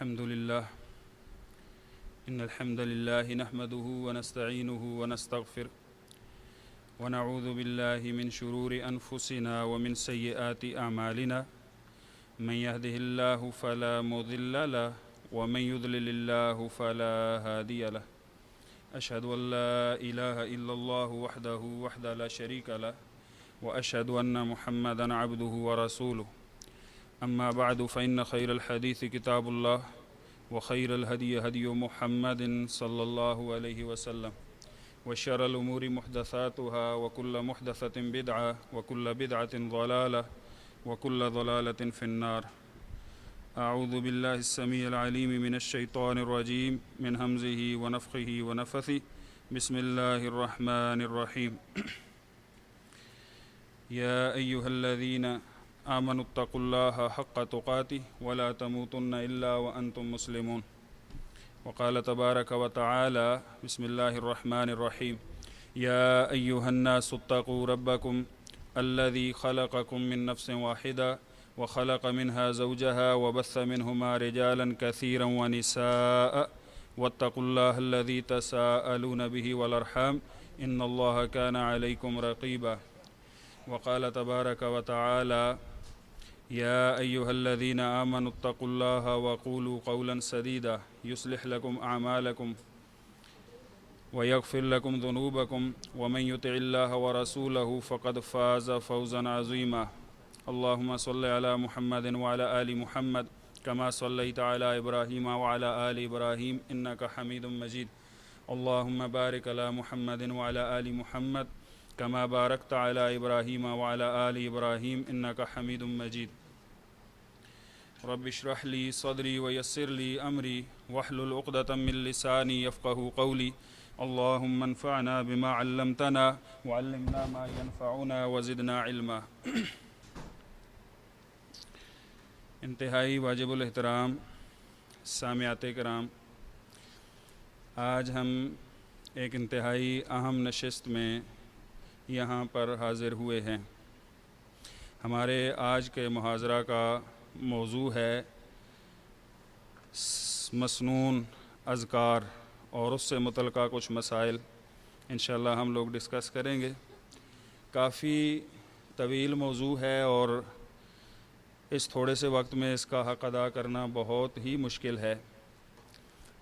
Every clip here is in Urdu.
الحمد لله إن الحمد لله نحمده ونستعينه ونستغفره ونعوذ بالله من شرور أنفسنا ومن سيئات أعمالنا من يهده الله فلا مضل له ومن يضلل الله فلا هادي له أشهد أن لا إله إلا الله وحده لا شريك له وأشهد أن محمدا عبده ورسوله أما بعد فإن خير الحديث كتاب الله وخير الهدي هدي محمد صلى الله عليه وسلم وشر الأمور محدثاتها وكل محدثة بدعة وكل بدعة ضلالة وكل ضلالة في النار. أعوذ بالله السميع العليم من الشيطان الرجيم من همزه ونفخه ونفثه. بسم الله الرحمن الرحيم. يا أيها الذين آمنوا اتقوا الله حق تقاته ولا تموتن إلا وأنتم مسلمون. وقال تبارك وتعالى بسم الله الرحمن الرحيم. يا أيها الناس اتقوا ربكم الذي خلقكم من نفس واحدة وخلق منها زوجها وبث منهما رجالا كثيرا ونساء واتقوا الله الذي تساءلون به والأرحام إن الله كان عليكم رقيبا. وقال تبارك وتعالى يا أيها الذين آمنوا اتقوا الله وقولوا قولا سديدا يصلح لكم أعمالكم ويغفر لكم ذنوبكم ومن يطع الله ورسوله فقد فاز فوزا عظيما. اللهم صل على محمد وعلى آل محمد كما صليت على إبراهيم وعلى آل إبراهيم إنك حميد مجيد. اللهم بارك على محمد وعلى آل محمد كما باركت على إبراهيم وعلى آل إبراهيم إنك حميد مجيد. رب اشرح لي صدري ويسر لي أمري واحلل عقدة من لساني يفقهوا قولي. اللهم انفعنا بما علمتنا وعلمنا ما ينفعنا وزدنا علما. انتہائی واجب الاحترام سامعات کرام، آج ہم ایک انتہائی اہم نشست میں یہاں پر حاضر ہوئے ہیں. ہمارے آج کے محاضرہ کا موضوع ہے مسنون اذکار اور اس سے متعلقہ کچھ مسائل انشاءاللہ ہم لوگ ڈسکس کریں گے. کافی طویل موضوع ہے اور اس تھوڑے سے وقت میں اس کا حق ادا کرنا بہت ہی مشکل ہے،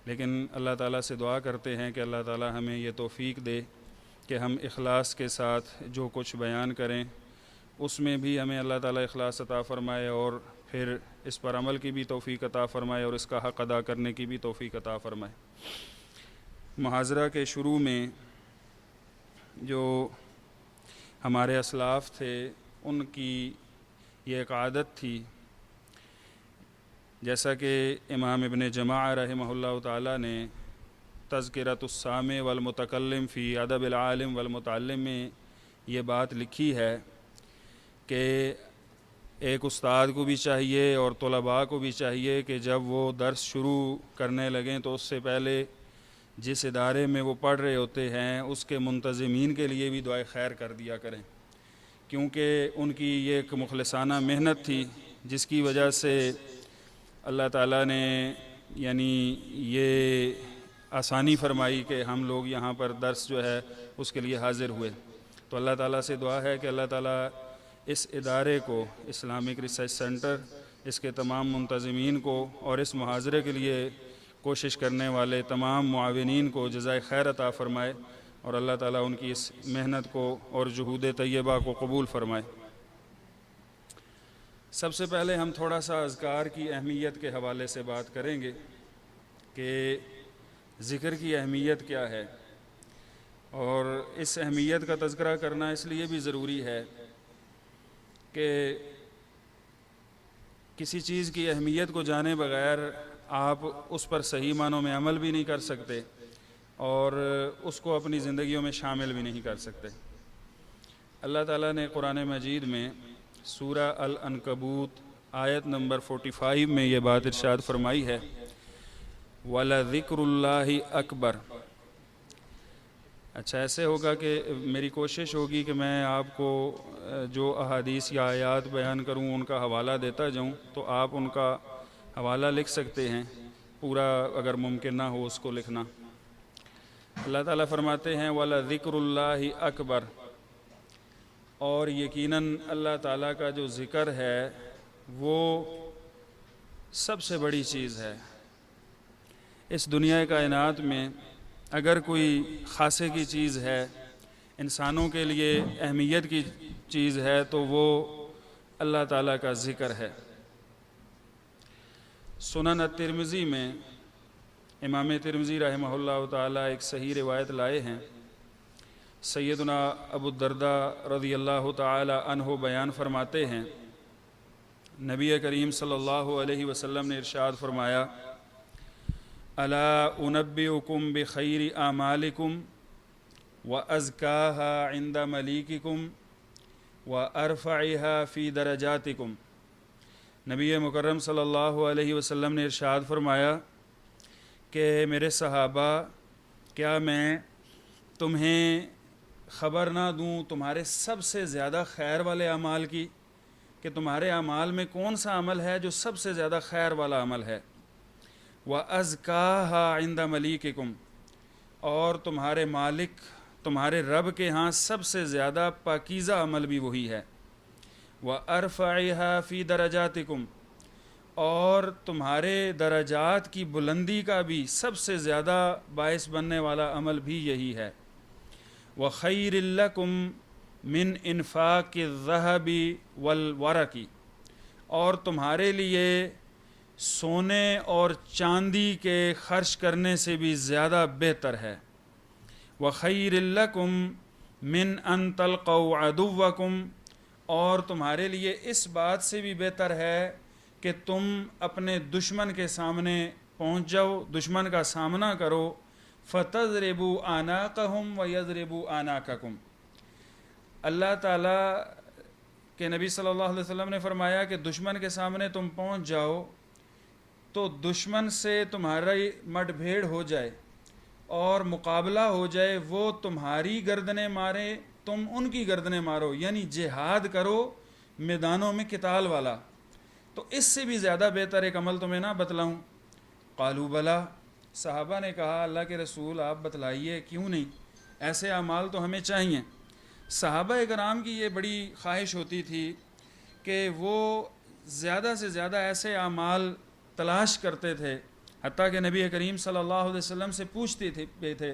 لیکن اللہ تعالیٰ سے دعا کرتے ہیں کہ اللہ تعالیٰ ہمیں یہ توفیق دے کہ ہم اخلاص کے ساتھ جو کچھ بیان کریں اس میں بھی ہمیں اللہ تعالیٰ اخلاص عطا فرمائے اور پھر اس پر عمل کی بھی توفیق عطا فرمائے اور اس کا حق ادا کرنے کی بھی توفیق عطا فرمائے. محاضرہ کے شروع میں جو ہمارے اسلاف تھے ان کی یہ ایک عادت تھی، جیسا کہ امام ابن جماعہ رحمہ اللہ تعالیٰ نے تذکرۃ السامع والمتکلم فی ادب العالم والمتعلم میں یہ بات لکھی ہے کہ ایک استاد کو بھی چاہیے اور طلباء کو بھی چاہیے کہ جب وہ درس شروع کرنے لگیں تو اس سے پہلے جس ادارے میں وہ پڑھ رہے ہوتے ہیں اس کے منتظمین کے لیے بھی دعائے خیر کر دیا کریں، کیونکہ ان کی یہ ایک مخلصانہ محنت تھی جس کی وجہ سے اللہ تعالیٰ نے یعنی یہ آسانی فرمائی کہ ہم لوگ یہاں پر درس جو ہے اس کے لیے حاضر ہوئے. تو اللہ تعالیٰ سے دعا ہے کہ اللہ تعالیٰ اس ادارے کو، اسلامک ریسرچ سینٹر، اس کے تمام منتظمین کو اور اس محاضرے کے لیے کوشش کرنے والے تمام معاونین کو جزائے خیر عطا فرمائے اور اللہ تعالیٰ ان کی اس محنت کو اور جہود طیبہ کو قبول فرمائے. سب سے پہلے ہم تھوڑا سا اذکار کی اہمیت کے حوالے سے بات کریں گے کہ ذکر کی اہمیت کیا ہے، اور اس اہمیت کا تذکرہ کرنا اس لیے بھی ضروری ہے کہ کسی چیز کی اہمیت کو جانے بغیر آپ اس پر صحیح معنوں میں عمل بھی نہیں کر سکتے اور اس کو اپنی زندگیوں میں شامل بھی نہیں کر سکتے. اللہ تعالیٰ نے قرآن مجید میں سورہ العنکبوت آیت نمبر 45 میں یہ بات ارشاد فرمائی ہے وَلَذِكْرُ اللَّهِ أَكْبَرُ. اچھا، ایسے ہوگا کہ میری کوشش ہوگی کہ میں آپ کو جو احادیث یا آیات بیان کروں ان کا حوالہ دیتا جاؤں، تو آپ ان کا حوالہ لکھ سکتے ہیں پورا اگر ممکن نہ ہو اس کو لکھنا۔ اللہ تعالیٰ فرماتے ہیں وَلَذِكْرُ اللَّهِ اکبر، اور یقیناً اللہ تعالیٰ کا جو ذکر ہے وہ سب سے بڑی چیز ہے۔ اس دنیا کائنات میں اگر کوئی خاصے کی چیز ہے، انسانوں کے لیے اہمیت کی چیز ہے، تو وہ اللہ تعالیٰ کا ذکر ہے۔ سنن الترمذی میں امام ترمذی رحمہ اللہ تعالیٰ ایک صحیح روایت لائے ہیں۔ سیدنا ابو الدرداء رضی اللہ تعالیٰ عنہ بیان فرماتے ہیں، نبی کریم صلی اللہ علیہ وسلم نے ارشاد فرمایا، الا انبئکم بخیر اعمالکم وازکاها عند ملیککم وارفعها فی درجاتکم۔ نبی مکرم صلی اللہ علیہ وسلم نے ارشاد فرمایا کہ میرے صحابہ، کیا میں تمہیں خبر نہ دوں تمہارے سب سے زیادہ خیر والے اعمال کی، کہ تمہارے اعمال میں کون سا عمل ہے جو سب سے زیادہ خیر والا عمل ہے۔ وَأَزْكَاهَا عِنْدَ مَلِيكِكُمْ، اور تمہارے مالک تمہارے رب کے ہاں سب سے زیادہ پاکیزہ عمل بھی وہی ہے۔ وَأَرْفَعِهَا فِي دَرَجَاتِكُمْ، اور تمہارے درجات کی بلندی کا بھی سب سے زیادہ باعث بننے والا عمل بھی یہی ہے۔ وَخَيْرٍ لَكُمْ مِنْ إِنفَاقِ الذَّهَبِ وَالْوَرَقِ، اور تمہارے لیے سونے اور چاندی کے خرچ کرنے سے بھی زیادہ بہتر ہے۔ وَخَيْرٍ لَكُمْ مِنْ أَن تَلْقَوْا عَدُوَّكُمْ، اور تمہارے لیے اس بات سے بھی بہتر ہے کہ تم اپنے دشمن کے سامنے پہنچ جاؤ، دشمن کا سامنا کرو۔ فَتَضْرِبُوا أَعْنَاقَهُمْ وَيَضْرِبُوا أَعْنَاقَكُمْ، اللہ تعالیٰ کے نبی صلی اللہ علیہ وسلم نے فرمایا کہ دشمن کے سامنے تم پہنچ جاؤ تو دشمن سے تمہاری مٹ بھیڑ ہو جائے اور مقابلہ ہو جائے، وہ تمہاری گردنیں مارے تم ان کی گردنیں مارو، یعنی جہاد کرو میدانوں میں قتال والا۔ تو اس سے بھی زیادہ بہتر ایک عمل تمہیں نہ بتلاؤں؟ قالوا بلا، صحابہ نے کہا اللہ کے رسول آپ بتلائیے، کیوں نہیں، ایسے اعمال تو ہمیں چاہیے۔ صحابہ کرام کی یہ بڑی خواہش ہوتی تھی کہ وہ زیادہ سے زیادہ ایسے اعمال تلاش کرتے تھے، حتیٰ کہ نبی کریم صلی اللہ علیہ وسلم سے پوچھتے تھے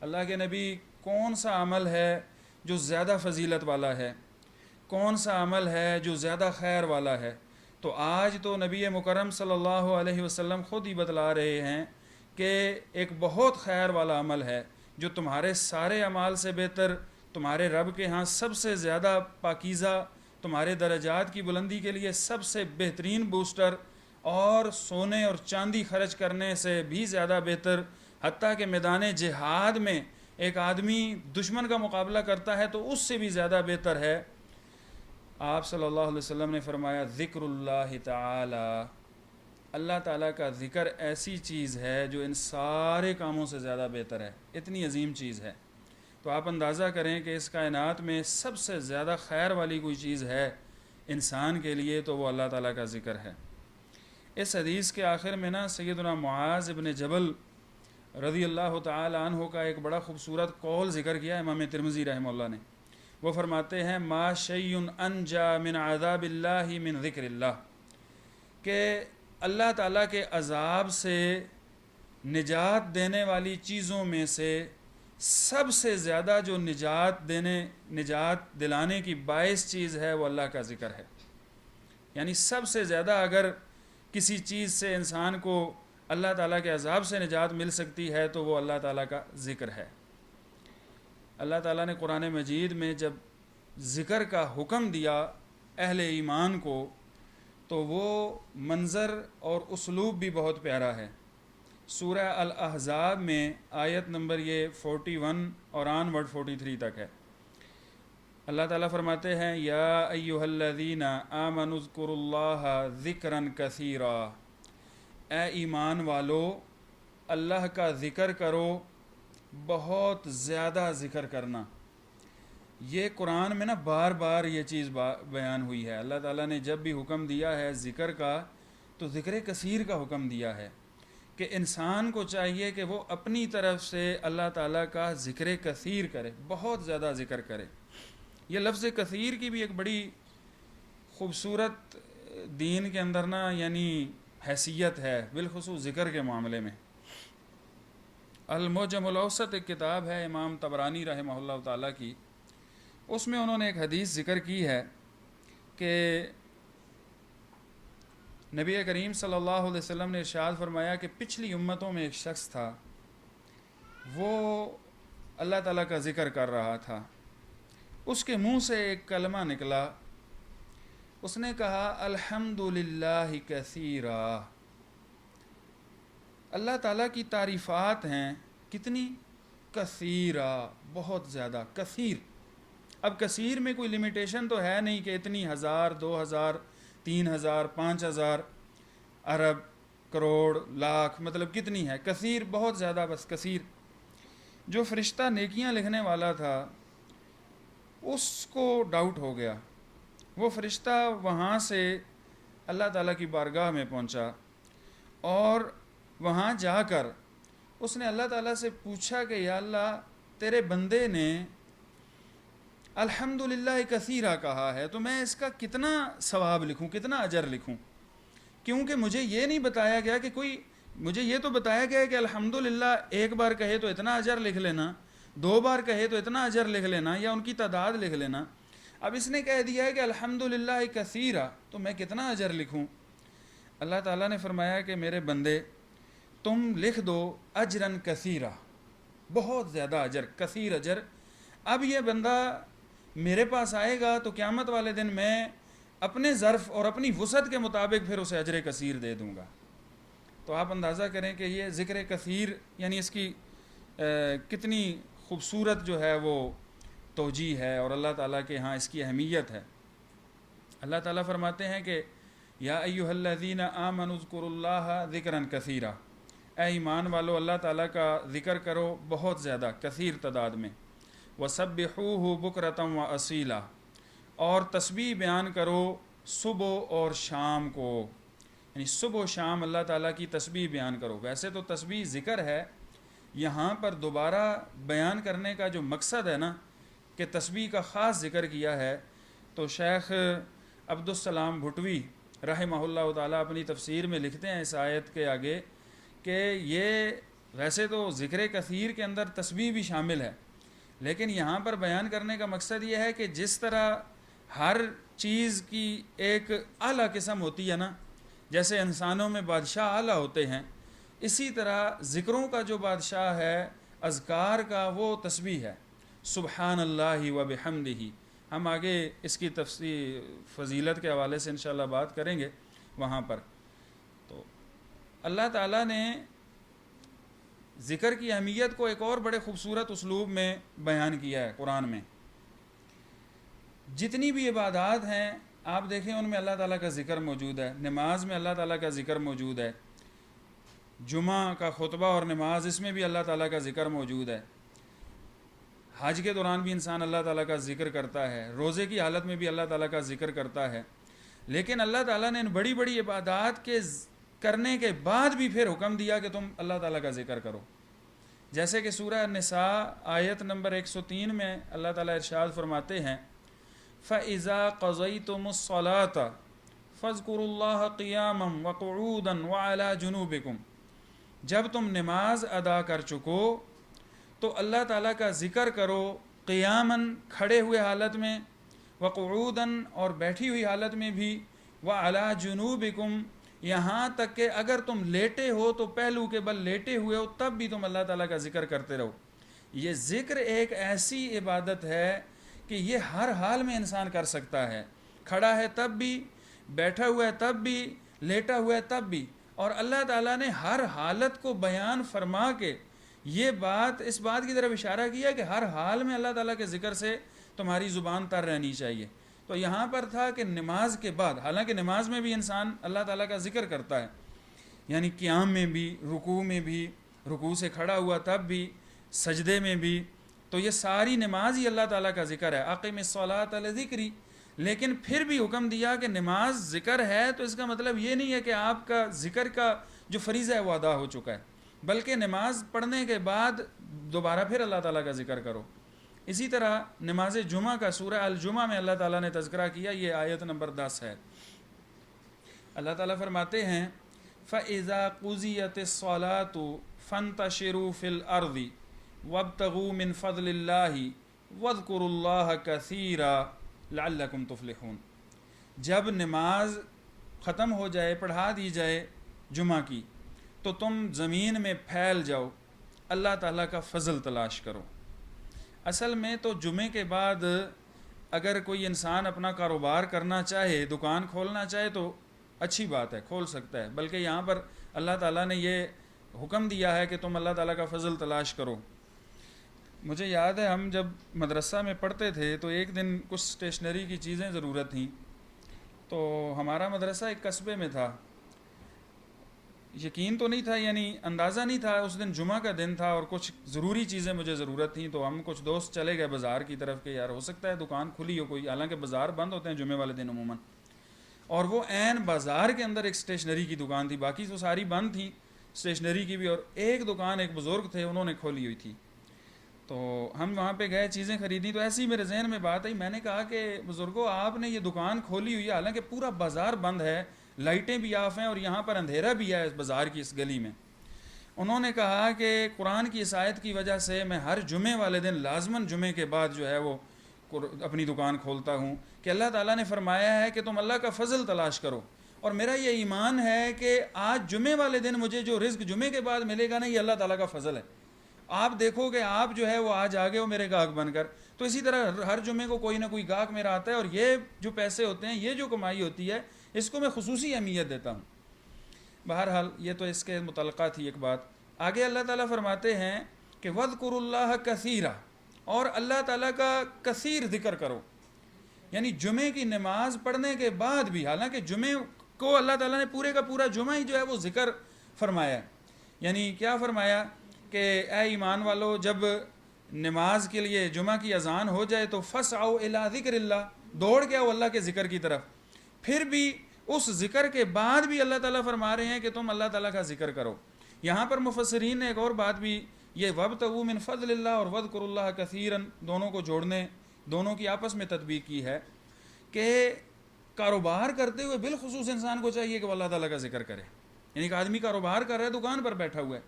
اللہ کے نبی کون سا عمل ہے جو زیادہ فضیلت والا ہے، کون سا عمل ہے جو زیادہ خیر والا ہے؟ تو آج تو نبی مکرم صلی اللہ علیہ وسلم خود ہی بتلا رہے ہیں کہ ایک بہت خیر والا عمل ہے جو تمہارے سارے اعمال سے بہتر، تمہارے رب کے ہاں سب سے زیادہ پاکیزہ، تمہارے درجات کی بلندی کے لیے سب سے بہترین بوسٹر، اور سونے اور چاندی خرچ کرنے سے بھی زیادہ بہتر، حتیٰ کہ میدان جہاد میں ایک آدمی دشمن کا مقابلہ کرتا ہے تو اس سے بھی زیادہ بہتر ہے۔ آپ صلی اللہ علیہ وسلم نے فرمایا ذکر اللہ تعالی، اللہ تعالیٰ کا ذکر ایسی چیز ہے جو ان سارے کاموں سے زیادہ بہتر ہے، اتنی عظیم چیز ہے۔ تو آپ اندازہ کریں کہ اس کائنات میں سب سے زیادہ خیر والی کوئی چیز ہے انسان کے لیے تو وہ اللہ تعالیٰ کا ذکر ہے۔ اس حدیث کے آخر میں نا سیدنا معاذ ابن جبل رضی اللہ تعالی عنہ کا ایک بڑا خوبصورت قول ذکر کیا امام ترمذی رحمہ اللہ نے۔ وہ فرماتے ہیں ما شیء انجا من عذاب اللہ من ذکر اللہ، کہ اللہ تعالیٰ کے عذاب سے نجات دینے والی چیزوں میں سے سب سے زیادہ جو نجات دلانے کی باعث چیز ہے وہ اللہ کا ذکر ہے۔ یعنی سب سے زیادہ اگر کسی چیز سے انسان کو اللہ تعالیٰ کے عذاب سے نجات مل سکتی ہے تو وہ اللہ تعالیٰ کا ذکر ہے۔ اللہ تعالیٰ نے قرآن مجید میں جب ذکر کا حکم دیا اہل ایمان کو تو وہ منظر اور اسلوب بھی بہت پیارا ہے۔ سورہ الاحزاب میں آیت نمبر یہ 41 اور آن ورڈ 43 تک ہے۔ اللہ تعالیٰ فرماتے ہیں یا ایھا الذین آمنوا اذکروا اللہ ذکرا کثیرا، اے ایمان والو اللہ کا ذکر کرو، بہت زیادہ ذکر کرنا۔ یہ قرآن میں نا بار بار یہ چیز بیان ہوئی ہے۔ اللہ تعالیٰ نے جب بھی حکم دیا ہے ذکر کا تو ذکر کثیر کا حکم دیا ہے کہ انسان کو چاہیے کہ وہ اپنی طرف سے اللہ تعالیٰ کا ذکر کثیر کرے، بہت زیادہ ذکر کرے۔ یہ لفظ کثیر کی بھی ایک بڑی خوبصورت دین کے اندر نا یعنی حیثیت ہے، بالخصوص ذکر کے معاملے میں۔ المعجم الاوسط ایک کتاب ہے امام طبرانی رحمہ اللہ تعالیٰ کی، اس میں انہوں نے ایک حدیث ذکر کی ہے کہ نبی کریم صلی اللہ علیہ وسلم نے ارشاد فرمایا کہ پچھلی امتوں میں ایک شخص تھا، وہ اللہ تعالیٰ کا ذکر کر رہا تھا، اس کے منہ سے ایک کلمہ نکلا، اس نے کہا الحمدللہ کثیرا، اللہ تعالیٰ کی تعریفات ہیں کتنی، کثیرا، بہت زیادہ، کثیر۔ اب کثیر میں کوئی لمیٹیشن تو ہے نہیں کہ اتنی 1000 2000 3000 5000 ارب کروڑ لاکھ، مطلب کتنی ہے، کثیر، بہت زیادہ، بس کثیر۔ جو فرشتہ نیکیاں لکھنے والا تھا اس کو ڈاؤٹ ہو گیا، وہ فرشتہ وہاں سے اللہ تعالیٰ کی بارگاہ میں پہنچا اور وہاں جا کر اس نے اللہ تعالیٰ سے پوچھا کہ یا اللہ تیرے بندے نے الحمدللہ کثیرا کہا ہے تو میں اس کا کتنا ثواب لکھوں، کتنا اجر لکھوں، کیونکہ مجھے یہ نہیں بتایا گیا کہ مجھے یہ تو بتایا گیا کہ الحمدللہ ایک بار کہے تو اتنا اجر لکھ لینا، 2 بار کہے تو اتنا اجر لکھ لینا یا ان کی تعداد لکھ لینا۔ اب اس نے کہہ دیا ہے کہ الحمدللہ کثیرا، تو میں کتنا اجر لکھوں؟ اللہ تعالیٰ نے فرمایا کہ میرے بندے تم لکھ دو اجرن کثیرا، بہت زیادہ اجر، کثیر اجر۔ اب یہ بندہ میرے پاس آئے گا تو قیامت والے دن میں اپنے ظرف اور اپنی وسعت کے مطابق پھر اسے اجر کثیر دے دوں گا۔ تو آپ اندازہ کریں کہ یہ ذکر کثیر یعنی اس کی کتنی خوبصورت جو ہے وہ توجیہ ہے اور اللہ تعالیٰ کے ہاں اس کی اہمیت ہے۔ اللہ تعالیٰ فرماتے ہیں کہ یا ایھا الذین آمنوا اذکروا اللہ ذکرا کثیرا، اے ایمان والو اللہ تعالیٰ کا ذکر کرو بہت زیادہ، کثیر تعداد میں، وسبحوہ بکرۃ واصیلا، اور تسبیح بیان کرو صبح اور شام کو، یعنی صبح و شام اللہ تعالیٰ کی تسبیح بیان کرو۔ ویسے تو تسبیح ذکر ہے، یہاں پر دوبارہ بیان کرنے کا جو مقصد ہے نا کہ تسبیح کا خاص ذکر کیا ہے، تو شیخ عبدالسلام بھٹوی رحمہ اللہ تعالیٰ اپنی تفسیر میں لکھتے ہیں اس آیت کے آگے کہ یہ ویسے تو ذکر کثیر کے اندر تسبیح بھی شامل ہے، لیکن یہاں پر بیان کرنے کا مقصد یہ ہے کہ جس طرح ہر چیز کی ایک اعلیٰ قسم ہوتی ہے نا، جیسے انسانوں میں بادشاہ اعلیٰ ہوتے ہیں، اسی طرح ذکروں کا جو بادشاہ ہے، اذکار کا، وہ تسبیح ہے، سبحان اللہ و بحمدہ۔ ہم آگے اس کی تفصیل فضیلت کے حوالے سے انشاءاللہ بات کریں گے وہاں پر۔ تو اللہ تعالیٰ نے ذکر کی اہمیت کو ایک اور بڑے خوبصورت اسلوب میں بیان کیا ہے قرآن میں۔ جتنی بھی عبادات ہیں آپ دیکھیں ان میں اللہ تعالیٰ کا ذکر موجود ہے، نماز میں اللہ تعالیٰ کا ذکر موجود ہے، جمعہ کا خطبہ اور نماز اس میں بھی اللہ تعالیٰ کا ذکر موجود ہے، حج کے دوران بھی انسان اللہ تعالیٰ کا ذکر کرتا ہے، روزے کی حالت میں بھی اللہ تعالیٰ کا ذکر کرتا ہے۔ لیکن اللہ تعالیٰ نے ان بڑی بڑی عبادات کے کرنے کے بعد بھی پھر حکم دیا کہ تم اللہ تعالیٰ کا ذکر کرو، جیسے کہ سورہ النساء آیت نمبر 103 میں اللہ تعالیٰ ارشاد فرماتے ہیں فَإِذَا قَضَيْتُمُ الصَّلَاةَ فَاذْكُرُوا اللَّهَ قِيَامًا وَقُعُودًا وَعَلَى جُنُوبِكُمْ، جب تم نماز ادا کر چکو تو اللہ تعالیٰ کا ذکر کرو قیاماً، کھڑے ہوئے حالت میں، وقعوداً اور بیٹھی ہوئی حالت میں بھی، وعلی جنوبکم، یہاں تک کہ اگر تم لیٹے ہو تو پہلو کے بل لیٹے ہوئے ہو تب بھی تم اللہ تعالیٰ کا ذکر کرتے رہو۔ یہ ذکر ایک ایسی عبادت ہے کہ یہ ہر حال میں انسان کر سکتا ہے، کھڑا ہے تب بھی، بیٹھا ہوا ہے تب بھی، لیٹا ہوا ہے تب بھی، اور اللہ تعالیٰ نے ہر حالت کو بیان فرما کے یہ بات، اس بات کی طرف اشارہ کیا کہ ہر حال میں اللہ تعالیٰ کے ذکر سے تمہاری زبان تر رہنی چاہیے۔ تو یہاں پر تھا کہ نماز کے بعد، حالانکہ نماز میں بھی انسان اللہ تعالیٰ کا ذکر کرتا ہے، یعنی قیام میں بھی، رکوع میں بھی، رکوع سے کھڑا ہوا تب بھی، سجدے میں بھی، تو یہ ساری نماز ہی اللہ تعالیٰ کا ذکر ہے، اقم الصلاۃ لذکری۔ لیکن پھر بھی حکم دیا کہ نماز ذکر ہے تو اس کا مطلب یہ نہیں ہے کہ آپ کا ذکر کا جو فریضہ ہے وہ ادا ہو چکا ہے، بلکہ نماز پڑھنے کے بعد دوبارہ پھر اللہ تعالیٰ کا ذکر کرو۔ اسی طرح نماز جمعہ کا سورہ الجمعہ میں اللہ تعالیٰ نے تذکرہ کیا، یہ آیت نمبر 10 ہے۔ اللہ تعالیٰ فرماتے ہیں فَإِذَا قُضِيَتِ الصَّلَاةُ فَانتَشِرُوا فِي الْأَرْضِ وَابْتَغُوا مِنْ فَضْلِ اللَّهِ وَاذْكُرُوا اللَّهَ كَثِيرًا لَعَلَّكُمْ تُفْلِحُونَ۔ جب نماز ختم ہو جائے، پڑھا دی جائے جمعہ کی، تو تم زمین میں پھیل جاؤ، اللہ تعالیٰ کا فضل تلاش کرو۔ اصل میں تو جمعے کے بعد اگر کوئی انسان اپنا کاروبار کرنا چاہے، دکان کھولنا چاہے تو اچھی بات ہے، کھول سکتا ہے، بلکہ یہاں پر اللہ تعالیٰ نے یہ حکم دیا ہے کہ تم اللہ تعالیٰ کا فضل تلاش کرو۔ مجھے یاد ہے ہم جب مدرسہ میں پڑھتے تھے تو ایک دن کچھ اسٹیشنری کی چیزیں ضرورت تھیں، تو ہمارا مدرسہ ایک قصبے میں تھا، یقین تو نہیں تھا، یعنی اندازہ نہیں تھا، اس دن جمعہ کا دن تھا اور کچھ ضروری چیزیں مجھے ضرورت تھیں، تو ہم کچھ دوست چلے گئے بازار کی طرف کہ یار ہو سکتا ہے دکان کھلی ہو کوئی، حالانکہ بازار بند ہوتے ہیں جمعے والے دن عموماً، اور وہ عین بازار کے اندر ایک اسٹیشنری کی دکان تھی، باقی تو ساری بند تھیں اسٹیشنری کی بھی، اور ایک دکان ایک بزرگ تھے انہوں نے کھولی ہوئی تھی، تو ہم وہاں پہ گئے چیزیں خریدیں، تو ایسی میرے ذہن میں بات آئی، میں نے کہا کہ بزرگوں آپ نے یہ دکان کھولی ہوئی ہے، حالانکہ پورا بازار بند ہے، لائٹیں بھی آف ہیں اور یہاں پر اندھیرا بھی ہے اس بازار کی اس گلی میں۔ انہوں نے کہا کہ قرآن کی اس آیت کی وجہ سے میں ہر جمعے والے دن لازماً جمعے کے بعد جو ہے وہ اپنی دکان کھولتا ہوں، کہ اللہ تعالیٰ نے فرمایا ہے کہ تم اللہ کا فضل تلاش کرو، اور میرا یہ ایمان ہے کہ آج جمعے والے دن مجھے جو رزق جمعے کے بعد ملے گا نا، یہ اللہ تعالیٰ کا فضل ہے۔ آپ دیکھو کہ آپ جو ہے وہ آج آگے ہو میرے گاہک بن کر، تو اسی طرح ہر جمعے کو کوئی نہ کوئی گاہک میرا آتا ہے، اور یہ جو پیسے ہوتے ہیں، یہ جو کمائی ہوتی ہے، اس کو میں خصوصی اہمیت دیتا ہوں۔ بہرحال یہ تو اس کے متعلقہ تھی ایک بات۔ آگے اللہ تعالیٰ فرماتے ہیں کہ وَاذْكُرُوا اللَّهَ كَثِيرًا، اور اللہ تعالیٰ کا کثیر ذکر کرو، یعنی جمعے کی نماز پڑھنے کے بعد بھی، حالانکہ جمعے کو اللہ تعالیٰ نے پورے کا پورا جمعہ ہی جو ہے وہ ذکر فرمایا ہے، یعنی کیا فرمایا کہ اے ایمان والو، جب نماز کے لیے جمعہ کی اذان ہو جائے تو فَاسْعَوْا إِلَىٰ ذِكْرِ اللَّهِ، دوڑ کے آؤ اللہ کے ذکر کی طرف۔ پھر بھی اس ذکر کے بعد بھی اللہ تعالیٰ فرما رہے ہیں کہ تم اللہ تعالیٰ کا ذکر کرو۔ یہاں پر مفسرین نے ایک اور بات بھی، یہ وَابْتَغُوا مِنْ فَضْلِ اللَّهِ اور وَاذْكُرُوا اللَّهَ كَثِيرًا، دونوں کو جوڑنے، دونوں کی آپس میں تطبیق کی ہے کہ کاروبار کرتے ہوئے بالخصوص انسان کو چاہیے کہ وہ اللہ تعالیٰ کا ذکر کرے، یعنی ایک آدمی کاروبار کر رہا ہے، دکان پر بیٹھا ہوا ہے،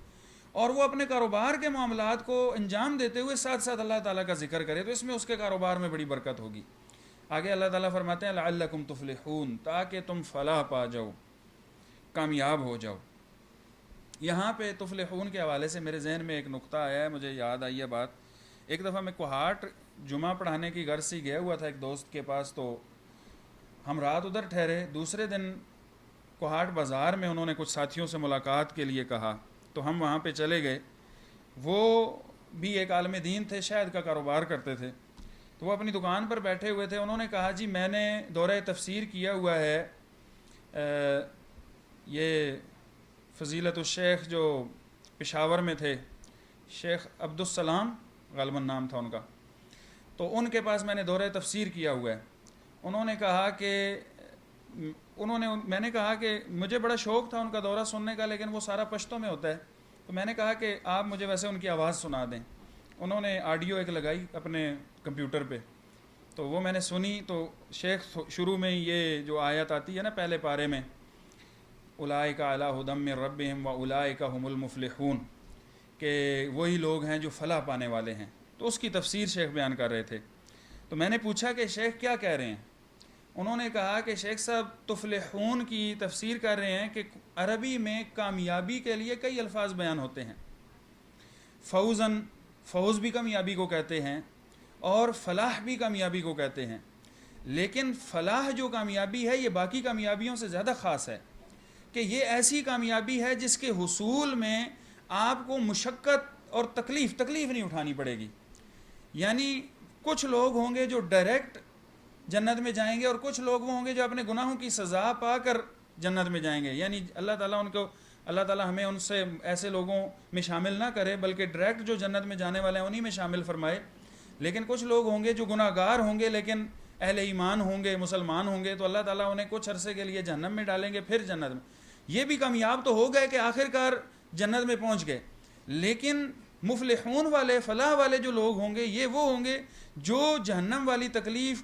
اور وہ اپنے کاروبار کے معاملات کو انجام دیتے ہوئے ساتھ ساتھ اللہ تعالیٰ کا ذکر کرے، تو اس میں اس کے کاروبار میں بڑی برکت ہوگی۔ آگے اللہ تعالیٰ فرماتے ہیں لعلکم تفلحون، تاکہ تم فلاح پا جاؤ، کامیاب ہو جاؤ۔ یہاں پہ تفلحون کے حوالے سے میرے ذہن میں ایک نقطہ آیا ہے، مجھے یاد آئی ہے بات۔ ایک دفعہ میں کوہاٹ جمعہ پڑھانے کی غرض سے گیا ہوا تھا ایک دوست کے پاس، تو ہم رات ادھر ٹھہرے، دوسرے دن کوہاٹ بازار میں انہوں نے کچھ ساتھیوں سے ملاقات کے لیے کہا، تو ہم وہاں پہ چلے گئے۔ وہ بھی ایک عالم دین تھے، شہد کا کاروبار کرتے تھے، تو وہ اپنی دکان پر بیٹھے ہوئے تھے۔ انہوں نے کہا جی میں نے دورہ تفسیر کیا ہوا ہے، یہ فضیلت الشیخ جو پشاور میں تھے، شیخ عبدالسلام غالباً نام تھا ان کا، تو ان کے پاس میں نے دورہ تفسیر کیا ہوا ہے۔ انہوں نے کہا کہ میں نے کہا کہ مجھے بڑا شوق تھا ان کا دورہ سننے کا، لیکن وہ سارا پشتوں میں ہوتا ہے، تو میں نے کہا کہ آپ مجھے ویسے ان کی آواز سنا دیں۔ انہوں نے آڈیو ایک لگائی اپنے کمپیوٹر پہ، تو وہ میں نے سنی، تو شیخ شروع میں یہ جو آیت آتی ہے نا پہلے پارے میں، اولئک علی ھدی من ربہم واولئک ھم المفلحون، کہ وہی لوگ ہیں جو فلاح پانے والے ہیں، تو اس کی تفسیر شیخ بیان کر رہے تھے۔ تو میں نے پوچھا کہ شیخ کیا کہہ رہے ہیں؟ انہوں نے کہا کہ شیخ صاحب تفلحون کی تفسیر کر رہے ہیں کہ عربی میں کامیابی کے لیے کئی الفاظ بیان ہوتے ہیں، فوزاً، فوز بھی کامیابی کو کہتے ہیں، اور فلاح بھی کامیابی کو کہتے ہیں، لیکن فلاح جو کامیابی ہے یہ باقی کامیابیوں سے زیادہ خاص ہے، کہ یہ ایسی کامیابی ہے جس کے حصول میں آپ کو مشقت اور تکلیف نہیں اٹھانی پڑے گی۔ یعنی کچھ لوگ ہوں گے جو ڈائریکٹ جنت میں جائیں گے، اور کچھ لوگ وہ ہوں گے جو اپنے گناہوں کی سزا پا کر جنت میں جائیں گے، یعنی اللہ تعالیٰ ہمیں ان سے ایسے لوگوں میں شامل نہ کرے، بلکہ ڈائریکٹ جو جنت میں جانے والے ہیں انہی میں شامل فرمائے۔ لیکن کچھ لوگ ہوں گے جو گناہ گار ہوں گے لیکن اہل ایمان ہوں گے، مسلمان ہوں گے، تو اللہ تعالیٰ انہیں کچھ عرصے کے لیے جہنم میں ڈالیں گے، پھر جنت میں۔ یہ بھی کامیاب تو ہو گئے کہ آخر کار جنت میں پہنچ گئے، لیکن مفلحون والے، فلاح والے جو لوگ ہوں گے یہ وہ ہوں گے جو جہنم والی تکلیف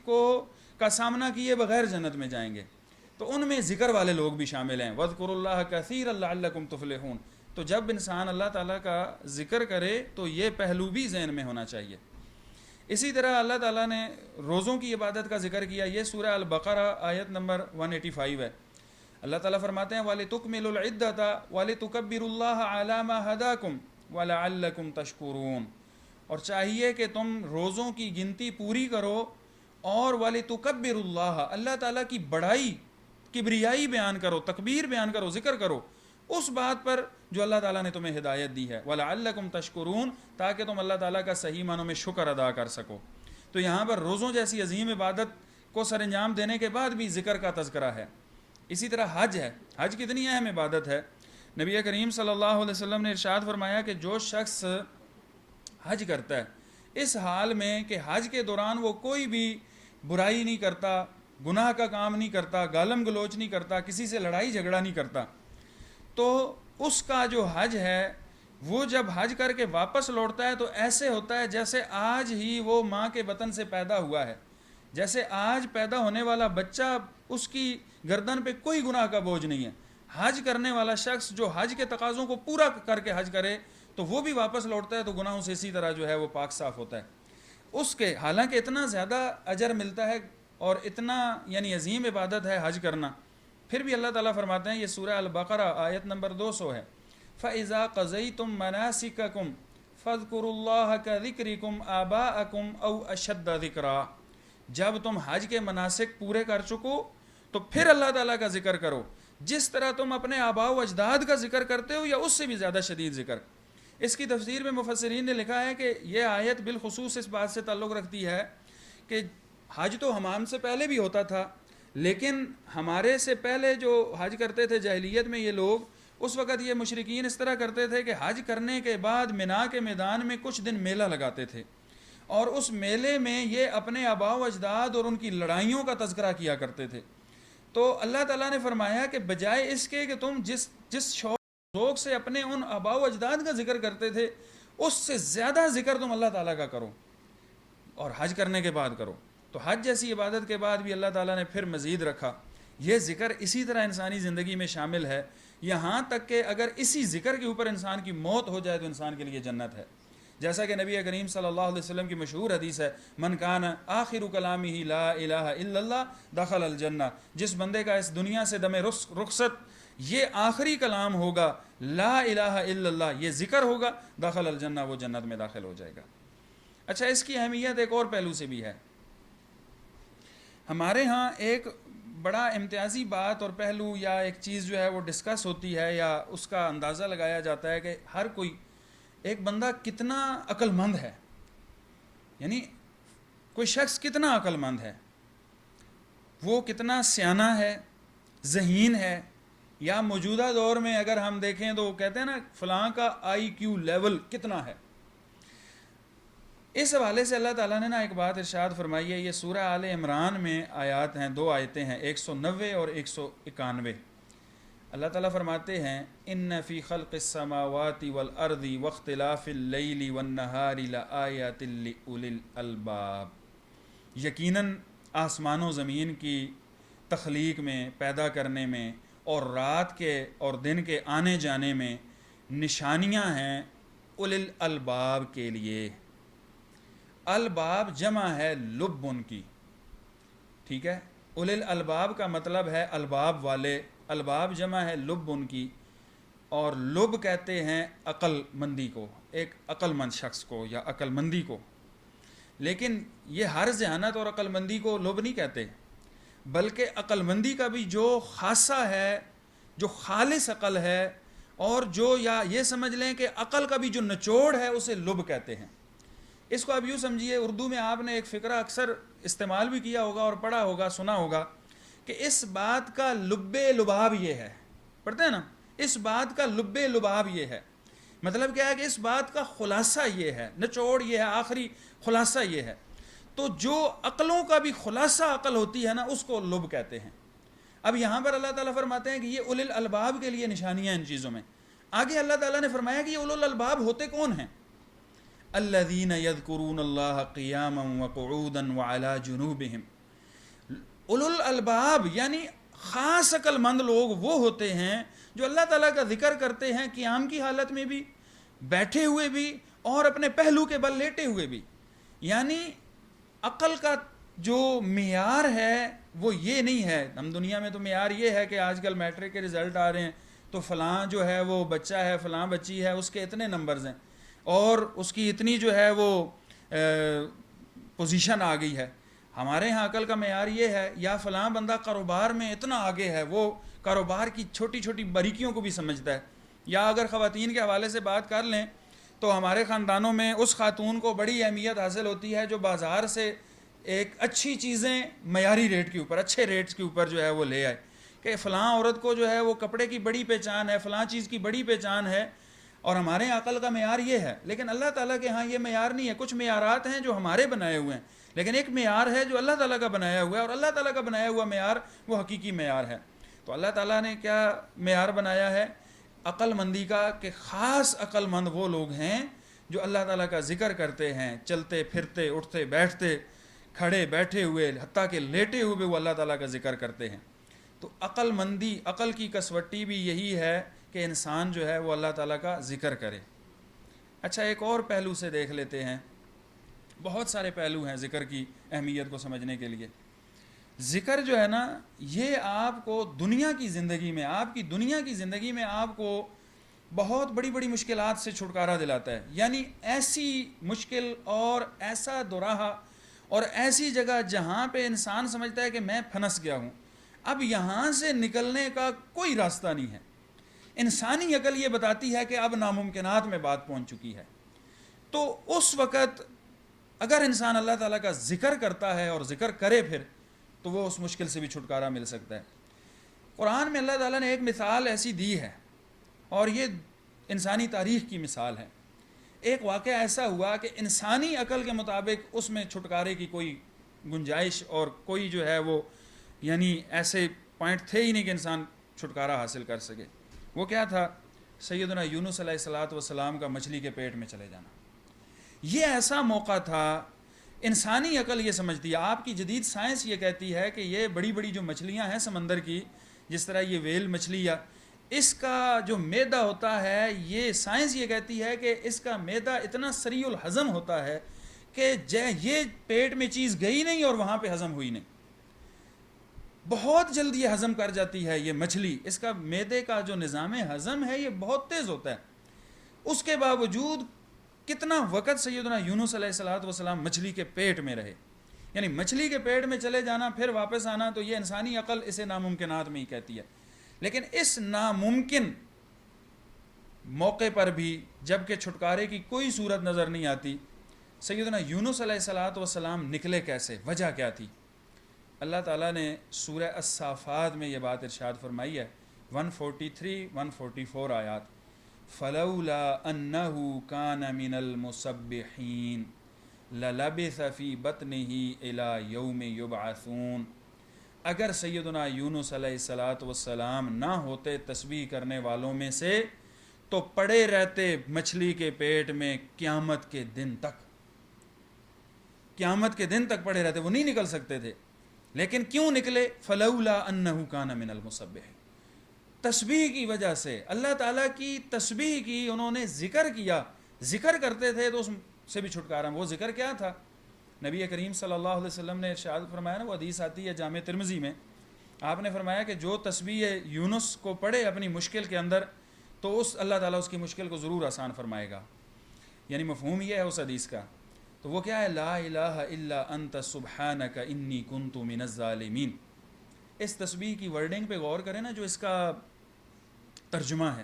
کا سامنا کیے بغیر جنت میں جائیں گے۔ تو ان میں ذکر والے لوگ بھی شامل ہیں، وَاذْكُرُوا اللَّهَ كَثِيرًا لَعَلَّكُمْ تُفْلِحُونَ۔ تو جب انسان اللہ تعالیٰ کا ذکر کرے تو یہ پہلو بھی ذہن میں ہونا چاہیے۔ اسی طرح اللہ تعالیٰ نے روزوں کی عبادت کا ذکر کیا، یہ سورہ البقرہ آیت نمبر 185 ہے۔ اللہ تعالیٰ فرماتے ہیں وَلِتُكْمِلُوا الْعِدَّةَ وَلِتُكَبِّرُوا اللَّهَ عَلَى مَا هَدَاكُمْ وَلَعَلَّكُمْ تَشْكُرُونَ، اور چاہیے کہ تم روزوں کی گنتی پوری کرو، اور وَلِتُكَبِّرُوا اللَّهَ، اللہ تعالیٰ کی بڑائی، کبریائی بیان کرو، تکبیر بیان کرو، ذکر کرو اس بات پر جو اللہ تعالیٰ نے تمہیں ہدایت دی ہے، وَلَعَلَّكُمْ تَشْكُرُونَ، تاکہ تم اللہ تعالیٰ کا صحیح معنوں میں شکر ادا کر سکو۔ تو یہاں پر روزوں جیسی عظیم عبادت کو سر انجام دینے کے بعد بھی ذکر کا تذکرہ ہے۔ اسی طرح حج ہے، حج کتنی اہم عبادت ہے۔ نبی کریم صلی اللہ علیہ وسلم نے ارشاد فرمایا کہ جو شخص حج کرتا ہے اس حال میں کہ حج کے دوران وہ کوئی بھی برائی نہیں کرتا، گناہ کا کام نہیں کرتا، گالم گلوچ نہیں کرتا، کسی سے لڑائی جھگڑا نہیں کرتا، تو اس کا جو حج ہے وہ جب حج کر کے واپس لوٹتا ہے تو ایسے ہوتا ہے جیسے آج ہی وہ ماں کے بطن سے پیدا ہوا ہے، جیسے آج پیدا ہونے والا بچہ، اس کی گردن پہ کوئی گناہ کا بوجھ نہیں ہے۔ حج کرنے والا شخص جو حج کے تقاضوں کو پورا کر کے حج کرے تو وہ بھی واپس لوٹتا ہے تو گناہوں سے اسی طرح جو ہے وہ پاک صاف ہوتا ہے اس کے۔ حالانکہ اتنا زیادہ اجر ملتا ہے اور اتنا یعنی عظیم عبادت ہے حج کرنا، پھر بھی اللہ تعالیٰ فرماتے ہیں، یہ سورہ البقرہ آیت نمبر 200 ہے، فَإِذَا قَضَيْتُم مَنَاسِكَكُمْ فَاذْكُرُوا اللَّهَ كَذِكْرِكُمْ آبَاءَكُمْ أَوْ أَشَدَّ ذِكْرًا، جب تم حج کے مناسک پورے کر چکو تو پھر اللہ تعالیٰ کا ذکر کرو جس طرح تم اپنے آباء و اجداد کا ذکر کرتے ہو یا اس سے بھی زیادہ شدید ذکر۔ اس کی تفسیر میں مفسرین نے لکھا ہے کہ یہ آیت بالخصوص اس بات سے تعلق رکھتی ہے کہ حج تو ہم سے پہلے بھی ہوتا تھا، لیکن ہمارے سے پہلے جو حج کرتے تھے جاہلیت میں یہ لوگ، اس وقت یہ مشرکین اس طرح کرتے تھے کہ حج کرنے کے بعد مینا کے میدان میں کچھ دن میلہ لگاتے تھے، اور اس میلے میں یہ اپنے آباء و اجداد اور ان کی لڑائیوں کا تذکرہ کیا کرتے تھے۔ تو اللہ تعالیٰ نے فرمایا کہ بجائے اس کے کہ تم جس شوق سے اپنے ان آباء و اجداد کا ذکر کرتے تھے اس سے زیادہ ذکر تم اللہ تعالیٰ کا کرو اور حج کرنے کے بعد کرو۔ تو حج جیسی عبادت کے بعد بھی اللہ تعالیٰ نے پھر مزید رکھا۔ یہ ذکر اسی طرح انسانی زندگی میں شامل ہے، یہاں تک کہ اگر اسی ذکر کے اوپر انسان کی موت ہو جائے تو انسان کے لیے جنت ہے، جیسا کہ نبی کریم صلی اللہ علیہ وسلم کی مشہور حدیث ہے، من کان آخر کلامہ لا الہ الا اللہ دخل الجنہ، جس بندے کا اس دنیا سے دم رخصت یہ آخری کلام ہوگا لا الہ الا اللہ، یہ ذکر ہوگا، دخل الجنہ، وہ جنت میں داخل ہو جائے گا۔ اچھا، اس کی اہمیت ایک اور پہلو سے بھی ہے۔ ہمارے ہاں ایک بڑا امتیازی بات اور پہلو یا ایک چیز جو ہے وہ ڈسکس ہوتی ہے یا اس کا اندازہ لگایا جاتا ہے کہ ہر کوئی ایک بندہ کتنا عقل مند ہے، یعنی کوئی شخص کتنا عقل مند ہے، وہ کتنا سیانہ ہے، ذہین ہے، یا موجودہ دور میں اگر ہم دیکھیں تو کہتے ہیں نا فلاں کا آئی کیو لیول کتنا ہے۔ اس حوالے سے اللہ تعالیٰ نے ایک بات ارشاد فرمائی ہے، یہ سورہ آل عمران میں آیات ہیں، 2 آیتیں ہیں، 190 اور 191۔ اللہ تعالیٰ فرماتے ہیں ان فی خلق السماوات والارض واختلاف اللیل والنہار لآیات لأولی الالباب، یقیناً آسمان و زمین کی تخلیق میں، پیدا کرنے میں، اور رات کے اور دن کے آنے جانے میں نشانیاں ہیں اولی الالباب کے لیے۔ الباب جمع ہے لب ان کی، ٹھیک ہے، اولی الالباب کا مطلب ہے الباب والے، الباب جمع ہے لب ان کی، اور لب کہتے ہیں عقل مندی کو، ایک عقل مند شخص کو یا عقل مندی کو۔ لیکن یہ ہر ذہانت اور عقل مندی کو لب نہیں کہتے، بلکہ عقل مندی کا بھی جو خاصہ ہے، جو خالص عقل ہے، اور جو یا یہ سمجھ لیں کہ عقل کا بھی جو نچوڑ ہے اسے لب کہتے ہیں۔ اس کو آپ یوں سمجھیے، اردو میں آپ نے ایک فقرہ اکثر استعمال بھی کیا ہوگا اور پڑھا ہوگا، سنا ہوگا کہ اس بات کا لب لباب یہ ہے، پڑھتے ہیں نا، اس بات کا لب لباب یہ ہے، مطلب کیا ہے کہ اس بات کا خلاصہ یہ ہے، نچوڑ یہ ہے، آخری خلاصہ یہ ہے۔ تو جو عقلوں کا بھی خلاصہ عقل ہوتی ہے نا اس کو لب کہتے ہیں۔ اب یہاں پر اللہ تعالیٰ فرماتے ہیں کہ یہ اولل الباب کے لیے نشانیاں ان چیزوں میں. آگے اللہ تعالیٰ نے فرمایا کہ یہ اولل الباب ہوتے کون ہیں؟ الذین یذکرون اللہ قیاما وقعودا وعلی جنوبہم. اولل الباب یعنی خاص عقل مند لوگ وہ ہوتے ہیں جو اللہ تعالیٰ کا ذکر کرتے ہیں قیام کی حالت میں بھی، بیٹھے ہوئے بھی، اور اپنے پہلو کے بل لیٹے ہوئے بھی. یعنی عقل کا جو معیار ہے وہ یہ نہیں ہے. ہم دنیا میں تو معیار یہ ہے کہ آج کل میٹرک کے رزلٹ آ رہے ہیں تو فلاں جو ہے وہ بچہ ہے، فلاں بچی ہے، اس کے اتنے نمبرز ہیں اور اس کی اتنی جو ہے وہ پوزیشن آ گئی ہے. ہمارے ہاں عقل کا معیار یہ ہے یا فلاں بندہ کاروبار میں اتنا آگے ہے، وہ کاروبار کی چھوٹی چھوٹی باریکیوں کو بھی سمجھتا ہے. یا اگر خواتین کے حوالے سے بات کر لیں تو ہمارے خاندانوں میں اس خاتون کو بڑی اہمیت حاصل ہوتی ہے جو بازار سے ایک اچھی چیزیں معیاری ریٹ کے اوپر، اچھے ریٹس کے اوپر جو ہے وہ لے آئے کہ فلاں عورت کو جو ہے وہ کپڑے کی بڑی پہچان ہے، فلاں چیز کی بڑی پہچان ہے. اور ہمارے یہاں عقل کا معیار یہ ہے، لیکن اللہ تعالیٰ کے ہاں یہ معیار نہیں ہے. کچھ معیارات ہیں جو ہمارے بنائے ہوئے ہیں، لیکن ایک معیار ہے جو اللہ تعالیٰ کا بنایا ہوا ہے، اور اللہ تعالیٰ کا بنایا ہوا معیار وہ حقیقی معیار ہے. تو اللہ تعالیٰ نے کیا معیار بنایا ہے عقل مندی کا کہ خاص عقل مند وہ لوگ ہیں جو اللہ تعالیٰ کا ذکر کرتے ہیں، چلتے پھرتے، اٹھتے بیٹھتے، کھڑے بیٹھے ہوئے، حتیٰ کہ لیٹے ہوئے وہ اللہ تعالیٰ کا ذکر کرتے ہیں. تو عقل مندی، عقل کی کسوٹی بھی یہی ہے کہ انسان جو ہے وہ اللہ تعالیٰ کا ذکر کرے. اچھا ایک اور پہلو سے دیکھ لیتے ہیں. بہت سارے پہلو ہیں ذکر کی اہمیت کو سمجھنے کے لیے. ذکر جو ہے نا یہ آپ کو دنیا کی زندگی میں، آپ کی دنیا کی زندگی میں آپ کو بہت بڑی بڑی مشکلات سے چھٹکارا دلاتا ہے. یعنی ایسی مشکل اور ایسا دوراہا اور ایسی جگہ جہاں پہ انسان سمجھتا ہے کہ میں پھنس گیا ہوں، اب یہاں سے نکلنے کا کوئی راستہ نہیں ہے. انسانی عقل یہ بتاتی ہے کہ اب ناممکنات میں بات پہنچ چکی ہے. تو اس وقت اگر انسان اللہ تعالیٰ کا ذکر کرتا ہے اور ذکر کرے پھر تو وہ اس مشکل سے بھی چھٹکارا مل سکتا ہے. قرآن میں اللہ تعالیٰ نے ایک مثال ایسی دی ہے اور یہ انسانی تاریخ کی مثال ہے. ایک واقعہ ایسا ہوا کہ انسانی عقل کے مطابق اس میں چھٹکارے کی کوئی گنجائش اور کوئی جو ہے وہ یعنی ایسے پوائنٹ تھے ہی نہیں کہ انسان چھٹکارا حاصل کر سکے. وہ کیا تھا؟ سیدنا یونس علیہ الصلاۃ والسلام کا مچھلی کے پیٹ میں چلے جانا. یہ ایسا موقع تھا، انسانی عقل یہ سمجھتی ہے، آپ کی جدید سائنس یہ کہتی ہے کہ یہ بڑی بڑی جو مچھلیاں ہیں سمندر کی، جس طرح یہ ویل مچھلی یا اس کا جو میدا ہوتا ہے، یہ سائنس یہ کہتی ہے کہ اس کا میدا اتنا سریع الہضم ہوتا ہے کہ یہ پیٹ میں چیز گئی نہیں اور وہاں پہ ہضم ہوئی نہیں، بہت جلد یہ ہضم کر جاتی ہے یہ مچھلی. اس کا میدے کا جو نظام ہضم ہے یہ بہت تیز ہوتا ہے. اس کے باوجود کتنا وقت سیدنا یونس علیہ الصلاۃ والسلام مچھلی کے پیٹ میں رہے. یعنی مچھلی کے پیٹ میں چلے جانا پھر واپس آنا، تو یہ انسانی عقل اسے ناممکنات میں ہی کہتی ہے. لیکن اس ناممکن موقع پر بھی جب کہ چھٹکارے کی کوئی صورت نظر نہیں آتی، سیدنا یونس علیہ الصلاۃ والسلام نکلے کیسے؟ وجہ کیا تھی؟ اللہ تعالیٰ نے سورہ الصافات میں یہ بات ارشاد فرمائی ہے، 143 144 آیات. فلولا انه كان من المسبحين للبث في بطنه الى يوم يبعثون. اگر سیدنا یونس علیہ الصلاۃ والسلام نہ ہوتے تسبیح کرنے والوں میں سے تو پڑے رہتے مچھلی کے پیٹ میں قیامت کے دن تک. قیامت کے دن تک پڑے رہتے، وہ نہیں نکل سکتے تھے. لیکن کیوں نکلے؟ فلولا انه كان من المسبحين. تسبیح کی وجہ سے، اللہ تعالیٰ کی تسبیح کی، انہوں نے ذکر کیا، ذکر کرتے تھے تو اس سے بھی چھٹکارا. وہ ذکر کیا تھا؟ نبی کریم صلی اللہ علیہ وسلم نے ارشاد فرمایا نا، وہ حدیث آتی ہے جامع ترمذی میں، آپ نے فرمایا کہ جو تسبیح یونس کو پڑھے اپنی مشکل کے اندر تو اس اللہ تعالیٰ اس کی مشکل کو ضرور آسان فرمائے گا. یعنی مفہوم یہ ہے اس حدیث کا. تو وہ کیا ہے؟ لا الہ الا انت سبحانک انی کنت من الظالمین. اس تسبیح کی ورڈنگ پہ غور کریں نا، جو اس کا ترجمہ ہے.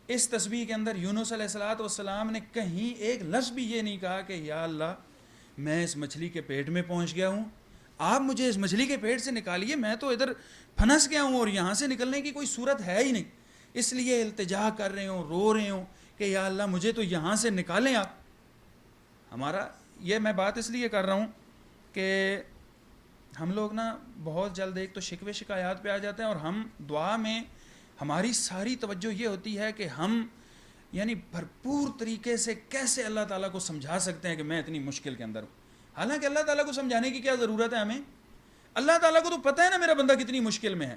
اس تسبیح کے اندر یونس علیہ الصلاۃ والسلام نے کہیں ایک لفظ بھی یہ نہیں کہا کہ یا اللہ میں اس مچھلی کے پیٹ میں پہنچ گیا ہوں، آپ مجھے اس مچھلی کے پیٹ سے نکالیے، میں تو ادھر پھنس گیا ہوں اور یہاں سے نکلنے کی کوئی صورت ہے ہی نہیں، اس لیے التجا کر رہے ہوں، رو رہے ہوں کہ یا اللہ مجھے تو یہاں سے نکالیں آپ. ہمارا یہ میں بات اس لیے کر رہا ہوں کہ ہم لوگ نا بہت جلد ایک تو شکوے شکایات پہ آ جاتے ہیں، اور ہم دعا میں ہماری ساری توجہ یہ ہوتی ہے کہ ہم یعنی بھرپور طریقے سے کیسے اللہ تعالیٰ کو سمجھا سکتے ہیں کہ میں اتنی مشکل کے اندر ہوں. حالانکہ اللہ تعالیٰ کو سمجھانے کی کیا ضرورت ہے ہمیں؟ اللہ تعالیٰ کو تو پتہ ہے نا میرا بندہ کتنی مشکل میں ہے.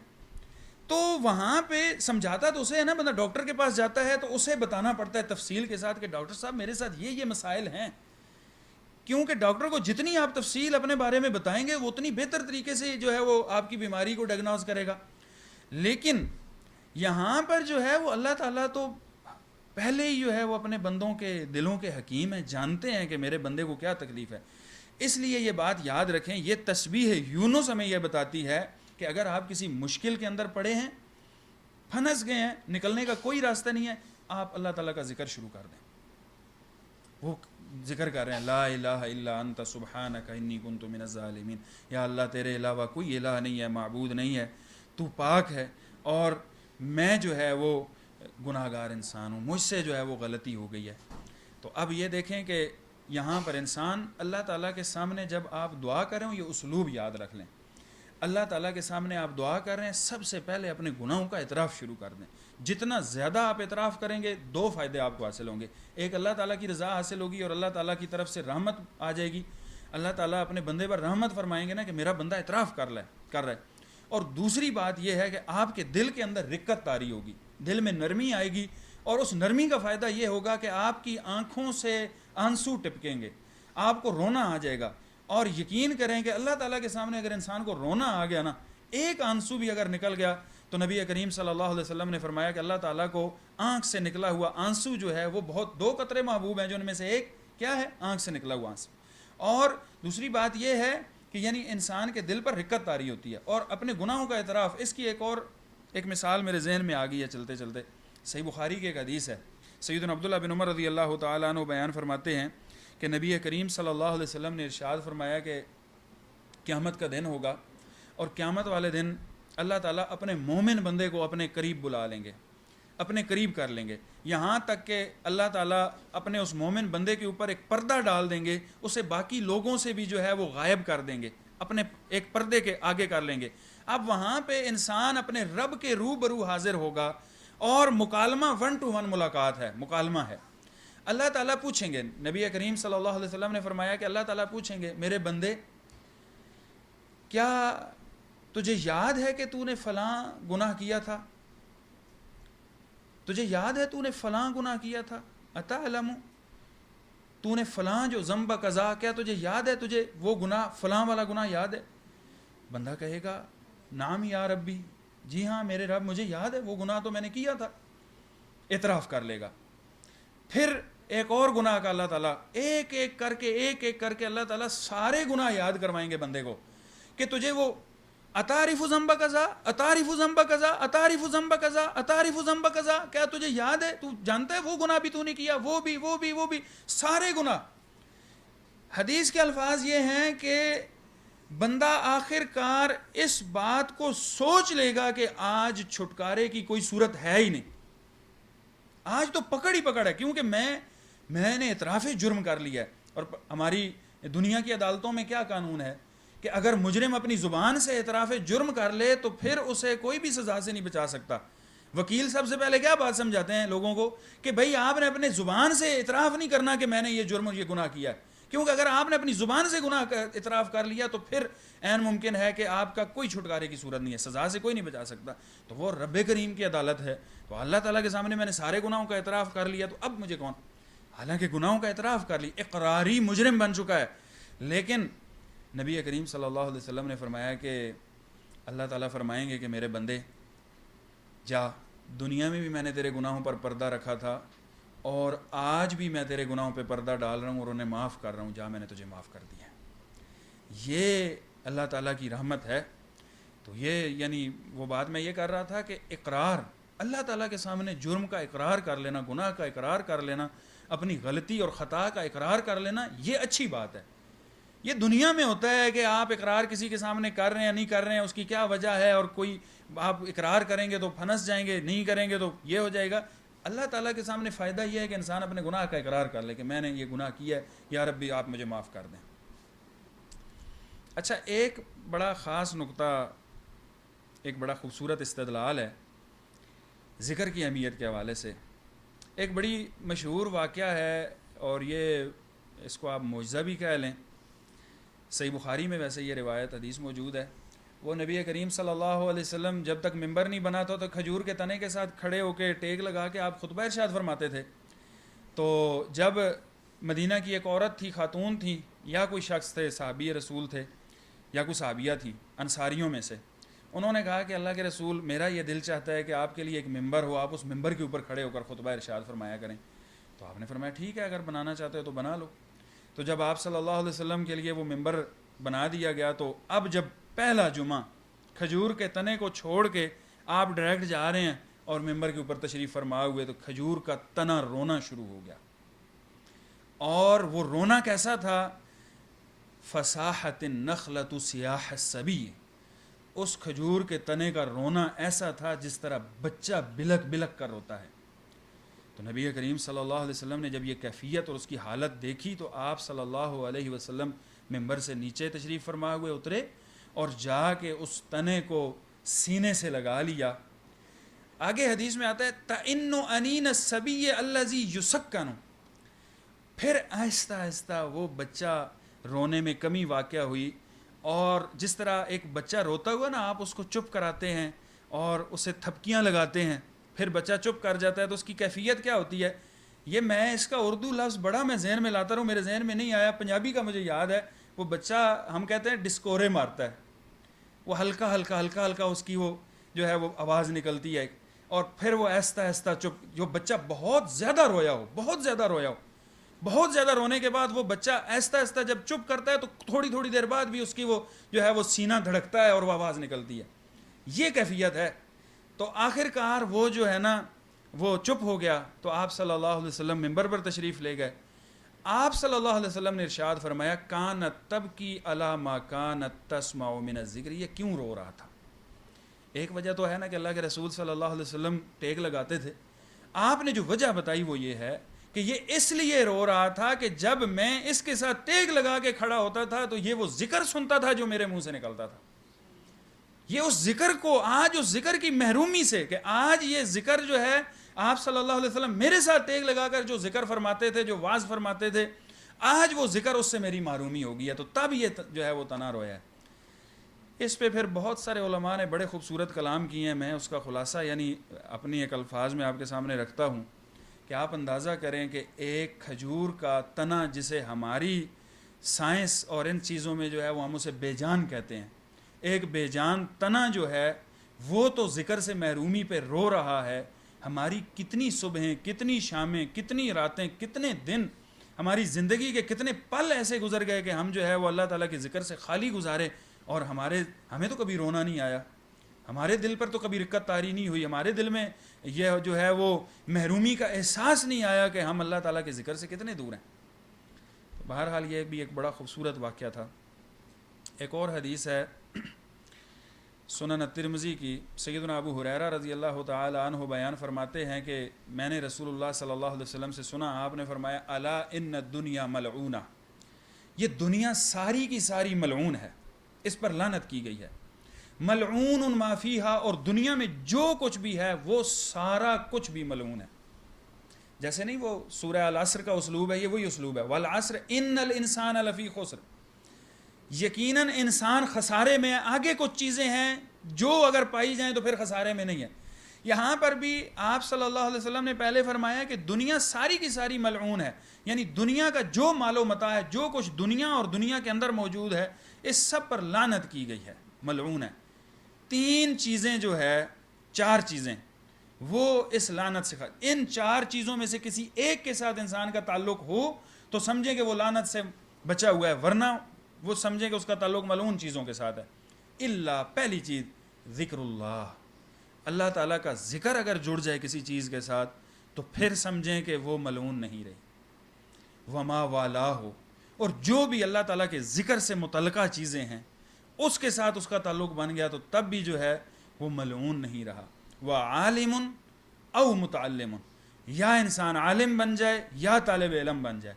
تو وہاں پہ سمجھاتا تو اسے ہے نا، بندہ ڈاکٹر کے پاس جاتا ہے تو اسے بتانا پڑتا ہے تفصیل کے ساتھ کہ ڈاکٹر صاحب میرے ساتھ یہ مسائل ہیں. کیونکہ ڈاکٹر کو جتنی آپ تفصیل اپنے بارے میں بتائیں گے وہ اتنی بہتر طریقے سے جو ہے وہ آپ کی بیماری کو ڈائگنوز کرے گا. لیکن یہاں پر جو ہے وہ اللہ تعالیٰ تو پہلے ہی جو ہے وہ اپنے بندوں کے دلوں کے حکیم ہیں، جانتے ہیں کہ میرے بندے کو کیا تکلیف ہے. اس لیے یہ بات یاد رکھیں، یہ تسبیح یونس ہمیں یہ بتاتی ہے کہ اگر آپ کسی مشکل کے اندر پڑے ہیں، پھنس گئے ہیں، نکلنے کا کوئی راستہ نہیں ہے، آپ اللہ تعالیٰ کا ذکر شروع کر دیں. وہ ذکر کر رہے ہیں لا الہ الا انت سبحانک انی کنت من الظالمین، یا اللہ تیرے علاوہ کوئی الہ نہیں ہے، معبود نہیں ہے، تو پاک ہے اور میں جو ہے وہ گناہ گار انسان ہوں، مجھ سے جو ہے وہ غلطی ہو گئی ہے. تو اب یہ دیکھیں کہ یہاں پر انسان اللہ تعالیٰ کے سامنے جب آپ دعا کریں، یہ اسلوب یاد رکھ لیں. اللہ تعالیٰ کے سامنے آپ دعا کر رہے ہیں، سب سے پہلے اپنے گناہوں کا اعتراف شروع کر دیں. جتنا زیادہ آپ اعتراف کریں گے 2 فائدے آپ کو حاصل ہوں گے. ایک، اللہ تعالیٰ کی رضا حاصل ہوگی اور اللہ تعالیٰ کی طرف سے رحمت آ جائے گی. اللہ تعالیٰ اپنے بندے پر رحمت فرمائیں گے نا کہ میرا بندہ اعتراف کر رہا ہے. اور دوسری بات یہ ہے کہ آپ کے دل کے اندر رقت طاری ہوگی، دل میں نرمی آئے گی، اور اس نرمی کا فائدہ یہ ہوگا کہ آپ کی آنکھوں سے آنسو ٹپکیں گے، آپ کو رونا آ جائے گا. اور یقین کریں کہ اللہ تعالیٰ کے سامنے اگر انسان کو رونا آ گیا نا، ایک آنسو بھی اگر نکل گیا، تو نبی کریم صلی اللہ علیہ وسلم نے فرمایا کہ اللہ تعالیٰ کو آنکھ سے نکلا ہوا آنسو جو ہے وہ بہت 2 قطرے محبوب ہیں، جو ان میں سے ایک کیا ہے؟ آنکھ سے نکلا ہوا آنسو. اور دوسری بات یہ ہے کہ یعنی انسان کے دل پر رقت طاری ہوتی ہے. اور اپنے گناہوں کا اعتراف، اس کی ایک مثال میرے ذہن میں آ گئی ہے چلتے چلتے. صحیح بخاری کی ایک حدیث ہے، سیدنا عبداللہ بن عمر رضی اللہ تعالیٰ عنہ بیان فرماتے ہیں کہ نبی کریم صلی اللہ علیہ وسلم نے ارشاد فرمایا کہ قیامت کا دن ہوگا، اور قیامت والے دن اللہ تعالیٰ اپنے مومن بندے کو اپنے قریب بلا لیں گے، اپنے قریب کر لیں گے، یہاں تک کہ اللہ تعالیٰ اپنے اس مومن بندے کے اوپر ایک پردہ ڈال دیں گے، اسے باقی لوگوں سے بھی جو ہے وہ غائب کر دیں گے، اپنے ایک پردے کے آگے کر لیں گے. اب وہاں پہ انسان اپنے رب کے روبرو حاضر ہوگا، اور مکالمہ 1 to 1 ملاقات ہے، مکالمہ ہے. اللہ تعالیٰ پوچھیں گے، نبی کریم صلی اللہ علیہ وسلم نے فرمایا کہ اللہ تعالیٰ پوچھیں گے میرے بندے کیا تجھے یاد ہے کہ تو نے فلاں گناہ کیا تھا؟ تجھے یاد ہے تو نے فلاں گناہ کیا تھا؟ اتعلم، تو نے فلاں جو ذنب قضا، کیا تجھے یاد ہے، تجھے وہ گناہ فلاں والا گناہ یاد ہے؟ بندہ کہے گا نعم یا ربی، جی ہاں میرے رب مجھے یاد ہے، وہ گناہ تو میں نے کیا تھا. اعتراف کر لے گا. پھر ایک اور گناہ کا اللہ تعالیٰ ایک ایک کر کے اللہ تعالیٰ سارے گناہ یاد کروائیں گے بندے کو کہ تجھے وہ اتعرف ذنب قضا، اتعرف ذنب قضا، اتعرف ذنب قضا، اتعرف ذنب قضا، کیا تجھے یاد ہے، تو جانتا ہے وہ گناہ بھی تو نے کیا، وہ بھی سارے گناہ. حدیث کے الفاظ یہ ہیں کہ بندہ آخر کار اس بات کو سوچ لے گا کہ آج چھٹکارے کی کوئی صورت ہے ہی نہیں، آج تو پکڑ ہی پکڑ ہے، کیونکہ میں نے اعتراف جرم کر لیا ہے. اور ہماری دنیا کی عدالتوں میں کیا قانون ہے کہ اگر مجرم اپنی زبان سے اعتراف جرم کر لے تو پھر اسے کوئی بھی سزا سے نہیں بچا سکتا. وکیل سب سے پہلے کیا بات سمجھاتے ہیں لوگوں کو کہ بھائی آپ نے اپنے زبان سے اعتراف نہیں کرنا کہ میں نے یہ جرم اور یہ گناہ کیا ہے، کیونکہ اگر آپ نے اپنی زبان سے گناہ کا اعتراف کر لیا تو پھر عین ممکن ہے کہ آپ کا کوئی چھٹکارے کی صورت نہیں ہے، سزا سے کوئی نہیں بچا سکتا. تو وہ رب کریم کی عدالت ہے. تو اللہ تعالیٰ کے سامنے میں نے سارے گناہوں کا اعتراف کر لیا، تو اب مجھے کون، حالانکہ گناہوں کا اعتراف کر لی، اقراری مجرم بن چکا ہے. لیکن نبی کریم صلی اللہ علیہ وسلم نے فرمایا کہ اللہ تعالیٰ فرمائیں گے کہ میرے بندے جا، دنیا میں بھی میں نے تیرے گناہوں پر پردہ رکھا تھا، اور آج بھی میں تیرے گناہوں پہ پردہ ڈال رہا ہوں اور انہیں معاف کر رہا ہوں، جا میں نے تجھے معاف کر دیا. یہ اللہ تعالیٰ کی رحمت ہے. تو یہ یعنی وہ بات میں یہ کر رہا تھا کہ اقرار، اللہ تعالیٰ کے سامنے جرم کا اقرار کر لینا، گناہ کا اقرار کر لینا، اپنی غلطی اور خطا کا اقرار کر لینا، یہ اچھی بات ہے. یہ دنیا میں ہوتا ہے کہ آپ اقرار کسی کے سامنے کر رہے ہیں یا نہیں کر رہے ہیں، اس کی کیا وجہ ہے، اور کوئی آپ اقرار کریں گے تو پھنس جائیں گے، نہیں کریں گے تو یہ ہو جائے گا. اللہ تعالیٰ کے سامنے فائدہ یہ ہے کہ انسان اپنے گناہ کا اقرار کر لے کہ میں نے یہ گناہ کیا ہے، یا ربی آپ مجھے معاف کر دیں. اچھا، ایک بڑا خاص نقطہ، ایک بڑا خوبصورت استدلال ہے ذکر کی اہمیت کے حوالے سے. ایک بڑی مشہور واقعہ ہے، اور یہ اس کو آپ معجزہ بھی کہہ لیں. صحیح بخاری میں ویسے یہ روایت حدیث موجود ہے. وہ نبی کریم صلی اللہ علیہ وسلم جب تک ممبر نہیں بنا تھا تو کھجور کے تنے کے ساتھ کھڑے ہو کے ٹیک لگا کے آپ خطبہ ارشاد فرماتے تھے. تو جب مدینہ کی ایک عورت تھی، خاتون تھی، یا کوئی شخص تھے، صحابی رسول تھے یا کوئی صحابیہ تھی انصاریوں میں سے، انہوں نے کہا کہ اللہ کے رسول، میرا یہ دل چاہتا ہے کہ آپ کے لیے ایک ممبر ہو، آپ اس ممبر کے اوپر کھڑے ہو کر خطبہ ارشاد فرمایا کریں. تو آپ نے فرمایا ٹھیک ہے، اگر بنانا چاہتے ہو تو بنا لو. تو جب آپ صلی اللہ علیہ وسلم کے لیے وہ ممبر بنا دیا گیا، تو اب جب پہلا جمعہ کھجور کے تنے کو چھوڑ کے آپ ڈائریکٹ جا رہے ہیں اور ممبر کے اوپر تشریف فرما ہوئے، تو کھجور کا تنا رونا شروع ہو گیا. اور وہ رونا کیسا تھا؟ فصاحت النخلۃ صیاح الصبی، اس کھجور کے تنے کا رونا ایسا تھا جس طرح بچہ بلک بلک کر روتا ہے. تو نبی کریم صلی اللہ علیہ وسلم نے جب یہ کیفیت اور اس کی حالت دیکھی تو آپ صلی اللہ علیہ وسلم ممبر سے نیچے تشریف فرما ہوئے اترے اور جا کے اس تنے کو سینے سے لگا لیا. آگے حدیث میں آتا ہے تَإِنُّ أَنِينَ الصَّبِيِّ الَّذِي يُسَكَّنُ، پھر آہستہ آہستہ وہ بچہ رونے میں کمی واقع ہوئی. اور جس طرح ایک بچہ روتا ہوا نا، آپ اس کو چپ کراتے ہیں اور اسے تھپکیاں لگاتے ہیں، پھر بچہ چپ کر جاتا ہے، تو اس کی کیفیت کیا ہوتی ہے؟ یہ میں اس کا اردو لفظ بڑا میں ذہن میں لاتا رہوں، میرے ذہن میں نہیں آیا. پنجابی کا مجھے یاد ہے، وہ بچہ ہم کہتے ہیں ڈسکورے مارتا ہے، وہ ہلکا ہلکا ہلکا ہلکا اس کی وہ جو ہے وہ آواز نکلتی ہے، اور پھر وہ آہستہ آہستہ چپ. جو بچہ بہت زیادہ رویا ہو، بہت زیادہ رویا ہو، بہت زیادہ رونے کے بعد وہ بچہ آہستہ آہستہ جب چپ کرتا ہے تو تھوڑی تھوڑی دیر بعد بھی اس کی وہ جو ہے وہ سینہ دھڑکتا ہے اور وہ آواز نکلتی ہے. یہ کیفیت ہے. تو آخر کار وہ جو ہے نا وہ چپ ہو گیا. تو آپ صلی اللہ علیہ وسلم ممبر پر تشریف لے گئے. آپ صلی اللہ علیہ وسلم نے ارشاد فرمایا کانت تبکی علی ما کانت تسمع من الذکر، یہ کیوں رو رہا تھا؟ ایک وجہ تو ہے نا کہ اللہ کے رسول صلی اللہ علیہ وسلم ٹیک لگاتے تھے. آپ نے جو وجہ بتائی وہ یہ ہے کہ یہ اس لیے رو رہا تھا کہ جب میں اس کے ساتھ ٹیک لگا کے کھڑا ہوتا تھا تو یہ وہ ذکر سنتا تھا جو میرے منہ سے نکلتا تھا. یہ اس ذکر کو، آج اس ذکر کی محرومی سے، کہ آج یہ ذکر جو ہے آپ صلی اللہ علیہ وسلم میرے ساتھ ٹیک لگا کر جو ذکر فرماتے تھے، جو واعظ فرماتے تھے، آج وہ ذکر اس سے میری محرومی ہو گئی ہے. تو تب یہ جو ہے وہ تنا رویا ہے. اس پہ پھر بہت سارے علماء نے بڑے خوبصورت کلام کیے ہیں. میں اس کا خلاصہ یعنی اپنی ایک الفاظ میں آپ کے سامنے رکھتا ہوں کہ آپ اندازہ کریں کہ ایک کھجور کا تنا جسے ہماری سائنس اور ان چیزوں میں جو ہے وہ ہم اسے بے جان کہتے ہیں، ایک بے جان تنا جو ہے وہ تو ذکر سے محرومی پہ رو رہا ہے. ہماری کتنی صبحیں، کتنی شامیں، کتنی راتیں، کتنے دن، ہماری زندگی کے کتنے پل ایسے گزر گئے کہ ہم جو ہے وہ اللہ تعالیٰ کے ذکر سے خالی گزارے، اور ہمیں تو کبھی رونا نہیں آیا، ہمارے دل پر تو کبھی رکت طاری نہیں ہوئی، ہمارے دل میں یہ جو ہے وہ محرومی کا احساس نہیں آیا کہ ہم اللہ تعالیٰ کے ذکر سے کتنے دور ہیں. تو بہرحال یہ بھی ایک بڑا خوبصورت واقعہ تھا. ایک اور حدیث ہے سنن الترمذی کی، سیدنا ابو ہریرہ رضی اللہ تعالی عنہ بیان فرماتے ہیں کہ میں نے رسول اللہ صلی اللہ علیہ وسلم سے سنا، آپ نے فرمایا الا ان الدنیا ملعونہ، یہ دنیا ساری کی ساری ملعون ہے، اس پر لعنت کی گئی ہے. ملعون ما فیہا، اور دنیا میں جو کچھ بھی ہے وہ سارا کچھ بھی ملعون ہے. جیسے نہیں وہ سورہ العصر کا اسلوب ہے، یہ وہی اسلوب ہے، والعصر ان الانسان لفی خسر، یقیناً انسان خسارے میں ہے. آگے کچھ چیزیں ہیں جو اگر پائی جائیں تو پھر خسارے میں نہیں ہے. یہاں پر بھی آپ صلی اللہ علیہ وسلم نے پہلے فرمایا کہ دنیا ساری کی ساری ملعون ہے، یعنی دنیا کا جو مال و متاع ہے، جو کچھ دنیا اور دنیا کے اندر موجود ہے، اس سب پر لعنت کی گئی ہے، ملعون ہے. تین چیزیں جو ہے، چار چیزیں وہ اس لعنت سے ان چار چیزوں میں سے کسی ایک کے ساتھ انسان کا تعلق ہو تو سمجھیں کہ وہ لعنت سے بچا ہوا ہے، ورنہ وہ سمجھیں کہ اس کا تعلق ملعون چیزوں کے ساتھ ہے. اللہ، پہلی چیز ذکر اللہ، اللہ تعالیٰ کا ذکر اگر جڑ جائے کسی چیز کے ساتھ تو پھر سمجھیں کہ وہ ملعون نہیں رہی. وما والا ہو، اور جو بھی اللہ تعالیٰ کے ذکر سے متعلقہ چیزیں ہیں اس کے ساتھ اس کا تعلق بن گیا تو تب بھی جو ہے وہ ملعون نہیں رہا. وعالم او متعلم، یا انسان عالم بن جائے یا طالب علم بن جائے،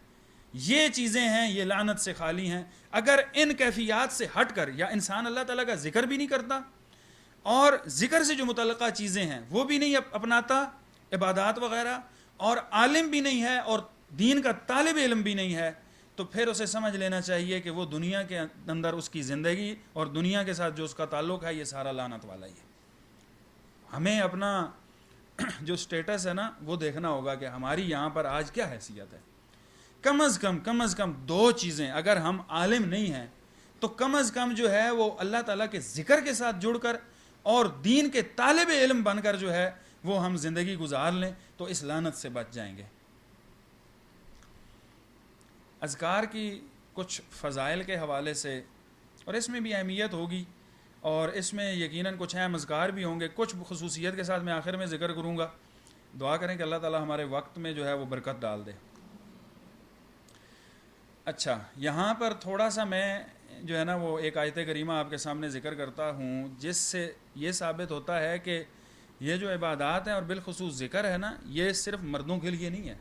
یہ چیزیں ہیں، یہ لعنت سے خالی ہیں۔ اگر ان کیفیات سے ہٹ کر یا انسان اللہ تعالیٰ کا ذکر بھی نہیں کرتا اور ذکر سے جو متعلقہ چیزیں ہیں وہ بھی نہیں اپناتا، عبادات وغیرہ، اور عالم بھی نہیں ہے اور دین کا طالب علم بھی نہیں ہے، تو پھر اسے سمجھ لینا چاہیے کہ وہ دنیا کے اندر اس کی زندگی اور دنیا کے ساتھ جو اس کا تعلق ہے یہ سارا لعنت والا ہی ہے۔ ہمیں اپنا جو سٹیٹس ہے نا وہ دیکھنا ہوگا کہ ہماری یہاں پر آج کیا حیثیت ہے۔ کم از کم دو چیزیں، اگر ہم عالم نہیں ہیں تو کم از کم جو ہے وہ اللہ تعالیٰ کے ذکر کے ساتھ جڑ کر اور دین کے طالب علم بن کر جو ہے وہ ہم زندگی گزار لیں تو اس لعنت سے بچ جائیں گے۔ اذکار کی کچھ فضائل کے حوالے سے، اور اس میں بھی اہمیت ہوگی اور اس میں یقیناً کچھ اہم اذکار بھی ہوں گے، کچھ خصوصیت کے ساتھ میں آخر میں ذکر کروں گا۔ دعا کریں کہ اللہ تعالیٰ ہمارے وقت میں جو ہے وہ برکت ڈال دے۔ اچھا، یہاں پر تھوڑا سا میں جو ہے نا وہ ایک آیت کریمہ آپ کے سامنے ذکر کرتا ہوں، جس سے یہ ثابت ہوتا ہے کہ یہ جو عبادات ہیں اور بالخصوص ذکر ہے نا، یہ صرف مردوں کے لیے نہیں ہے،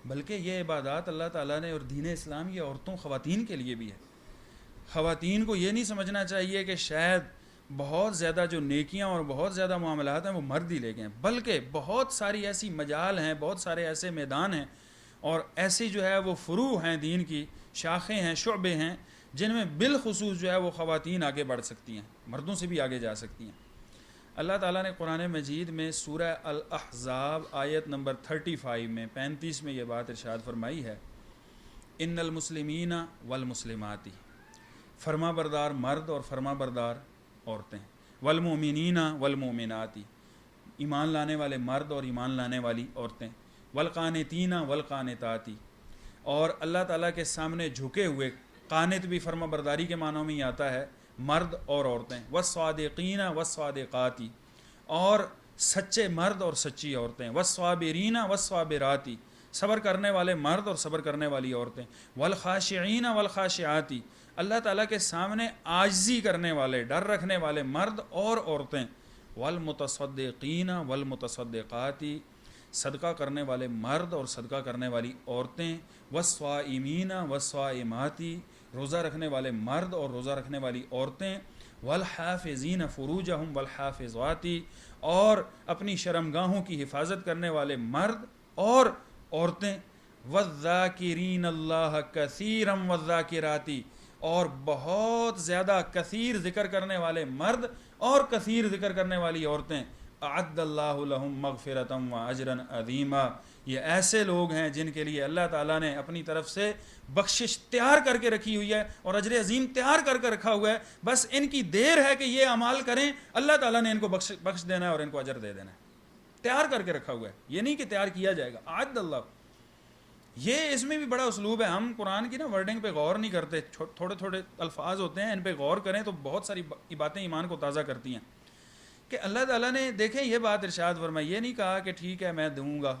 بلکہ یہ عبادات اللہ تعالیٰ نے اور دین اسلام یہ عورتوں خواتین کے لیے بھی ہے۔ خواتین کو یہ نہیں سمجھنا چاہیے کہ شاید بہت زیادہ جو نیکیاں اور بہت زیادہ معاملات ہیں وہ مرد ہی لے گئے ہیں، بلکہ بہت ساری ایسی مجال ہیں، بہت سارے ایسے میدان ہیں اور ایسی جو ہے وہ فروع ہیں، دین کی شاخیں ہیں، شعبے ہیں، جن میں بالخصوص جو ہے وہ خواتین آگے بڑھ سکتی ہیں، مردوں سے بھی آگے جا سکتی ہیں۔ اللہ تعالیٰ نے قرآن مجید میں سورہ الاحزاب آیت نمبر 35 میں 35 میں یہ بات ارشاد فرمائی ہے، ان المسلمین والمسلمات، فرما بردار مرد اور فرما بردار عورتیں، والمؤمنین والمؤمنات، ایمان لانے والے مرد اور ایمان لانے والی عورتیں، والقانتین والقانتات، اور اللہ تعالیٰ کے سامنے جھکے ہوئے، قانت بھی فرما برداری کے معنوں میں ہی آتا ہے، مرد اور عورتیں، والصادقین والصادقات، اور سچے مرد اور سچی عورتیں، والصابرین والصابرات، صبر کرنے والے مرد اور صبر کرنے والی عورتیں، والخاشعین والخاشعات، اللہ تعالیٰ کے سامنے عاجزی کرنے والے، ڈر رکھنے والے مرد اور عورتیں، والمتصدقین والمتصدقات، صدقہ کرنے والے مرد اور صدقہ کرنے والی عورتیں، والصائمین والصائمات، روزہ رکھنے والے مرد اور روزہ رکھنے والی عورتیں، والحافظین فروجہم والحافظات، اور اپنی شرمگاہوں کی حفاظت کرنے والے مرد اور عورتیں، والذاکرین اللہ کثیرا والذاکرات، اور بہت زیادہ کثیر ذکر کرنے والے مرد اور کثیر ذکر کرنے والی عورتیں، اعد اللہ لہم مغفرۃ واجرا عظیما، یہ ایسے لوگ ہیں جن کے لیے اللہ تعالیٰ نے اپنی طرف سے بخشش تیار کر کے رکھی ہوئی ہے اور اجر عظیم تیار کر کے رکھا ہوا ہے، بس ان کی دیر ہے کہ یہ اعمال کریں، اللہ تعالیٰ نے ان کو بخش دینا ہے اور ان کو اجر دے دینا ہے، تیار کر کے رکھا ہوا ہے، یہ نہیں کہ تیار کیا جائے گا، اعد اللہ۔ یہ اس میں بھی بڑا اسلوب ہے، ہم قرآن کی نا ورڈنگ پہ غور نہیں کرتے، تھوڑے تھوڑے الفاظ ہوتے ہیں، ان پہ غور کریں تو بہت ساری باتیں ایمان کو تازہ کرتی ہیں، کہ اللہ تعالیٰ نے دیکھیں یہ بات ارشاد فرمائی، یہ نہیں کہا کہ ٹھیک ہے میں دوں گا،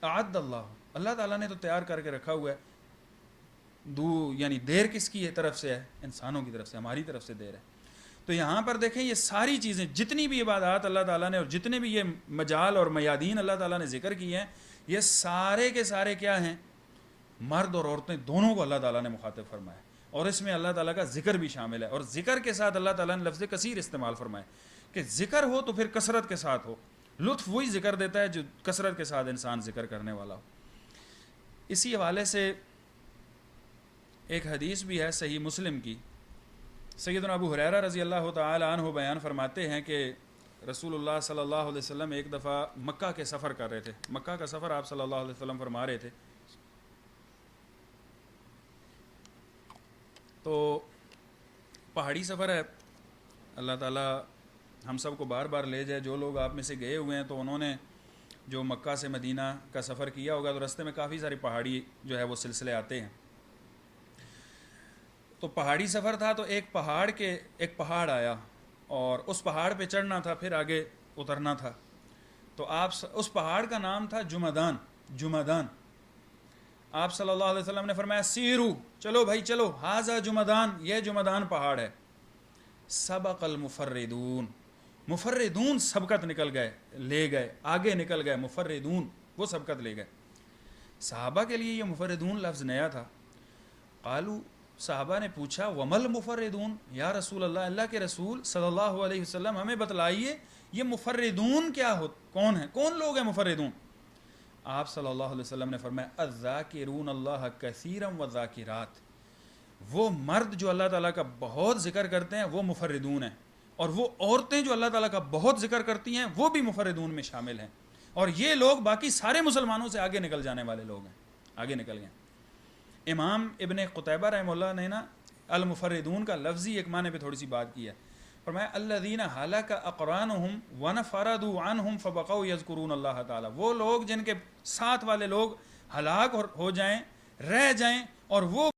اعد اللہ، اللہ تعالیٰ نے تو تیار کر کے رکھا ہوا ہے، یعنی دیر کس کی طرف سے ہے؟ انسانوں کی طرف سے، ہماری طرف سے دیر ہے۔ تو یہاں پر دیکھیں یہ ساری چیزیں، جتنی بھی عبادات اللہ تعالیٰ نے اور جتنے بھی یہ مجال اور میادین اللہ تعالیٰ نے ذکر کی ہیں، یہ سارے کے سارے کیا ہیں؟ مرد اور عورتیں دونوں کو اللہ تعالیٰ نے مخاطب فرمایا، اور اس میں اللہ تعالیٰ کا ذکر بھی شامل ہے، اور ذکر کے ساتھ اللہ تعالیٰ نے لفظ کثیر استعمال فرمایا کہ ذکر ہو تو پھر کثرت کے ساتھ ہو، لطف وہی ذکر دیتا ہے جو کثرت کے ساتھ انسان ذکر کرنے والا ہو۔ اسی حوالے سے ایک حدیث بھی ہے صحیح مسلم کی، سیدنا ابو ہریرہ رضی اللہ تعالی عنہ بیان فرماتے ہیں کہ رسول اللہ صلی اللہ علیہ وسلم ایک دفعہ مکہ کے سفر کر رہے تھے، مکہ کا سفر آپ صلی اللہ علیہ وسلم فرما رہے تھے، تو پہاڑی سفر ہے، اللہ تعالیٰ ہم سب کو بار بار لے جائے، جو لوگ آپ میں سے گئے ہوئے ہیں تو انہوں نے جو مکہ سے مدینہ کا سفر کیا ہوگا تو رستے میں کافی ساری پہاڑی جو ہے وہ سلسلے آتے ہیں، تو پہاڑی سفر تھا، تو ایک پہاڑ آیا اور اس پہاڑ پہ چڑھنا تھا، پھر آگے اترنا تھا، تو آپ اس پہاڑ کا نام تھا جمدان۔ آپ صلی اللہ علیہ وسلم نے فرمایا سیرو، چلو بھائی چلو، ہاذا جمدان، یہ جمدان پہاڑ ہے، سبق المفردون، مفردون سبقت نکل گئے، لے گئے، آگے نکل گئے، مفردون وہ سبقت لے گئے۔ صحابہ کے لیے یہ مفردون لفظ نیا تھا، قالو صحابہ نے پوچھا ومل مفردون یا رسول اللہ، اللہ کے رسول صلی اللہ علیہ وسلم ہمیں بتلائیے یہ مفردون کیا کون ہیں، کون لوگ ہیں مفردون؟ آپ صلی اللہ علیہ وسلم نے فرمایا الذاکرون اللہ کثیرا والذاکرات، وہ مرد جو اللہ تعالیٰ کا بہت ذکر کرتے ہیں وہ مفردون ہیں، اور وہ عورتیں جو اللہ تعالیٰ کا بہت ذکر کرتی ہیں وہ بھی مفردون میں شامل ہیں، اور یہ لوگ باقی سارے مسلمانوں سے آگے نکل جانے والے لوگ ہیں، آگے نکل گئے۔ امام ابن قتیبہ رحمہ اللہ نے نا المفردون کا لفظی ایک معنی پہ تھوڑی سی بات کی ہے، فرمایا الذین ہلک اقرانہم ونفردوا عنہم فبقوا یذکرون اللہ تعالی، وہ لوگ جن کے ساتھ والے لوگ ہلاک ہو جائیں، رہ جائیں، اور وہ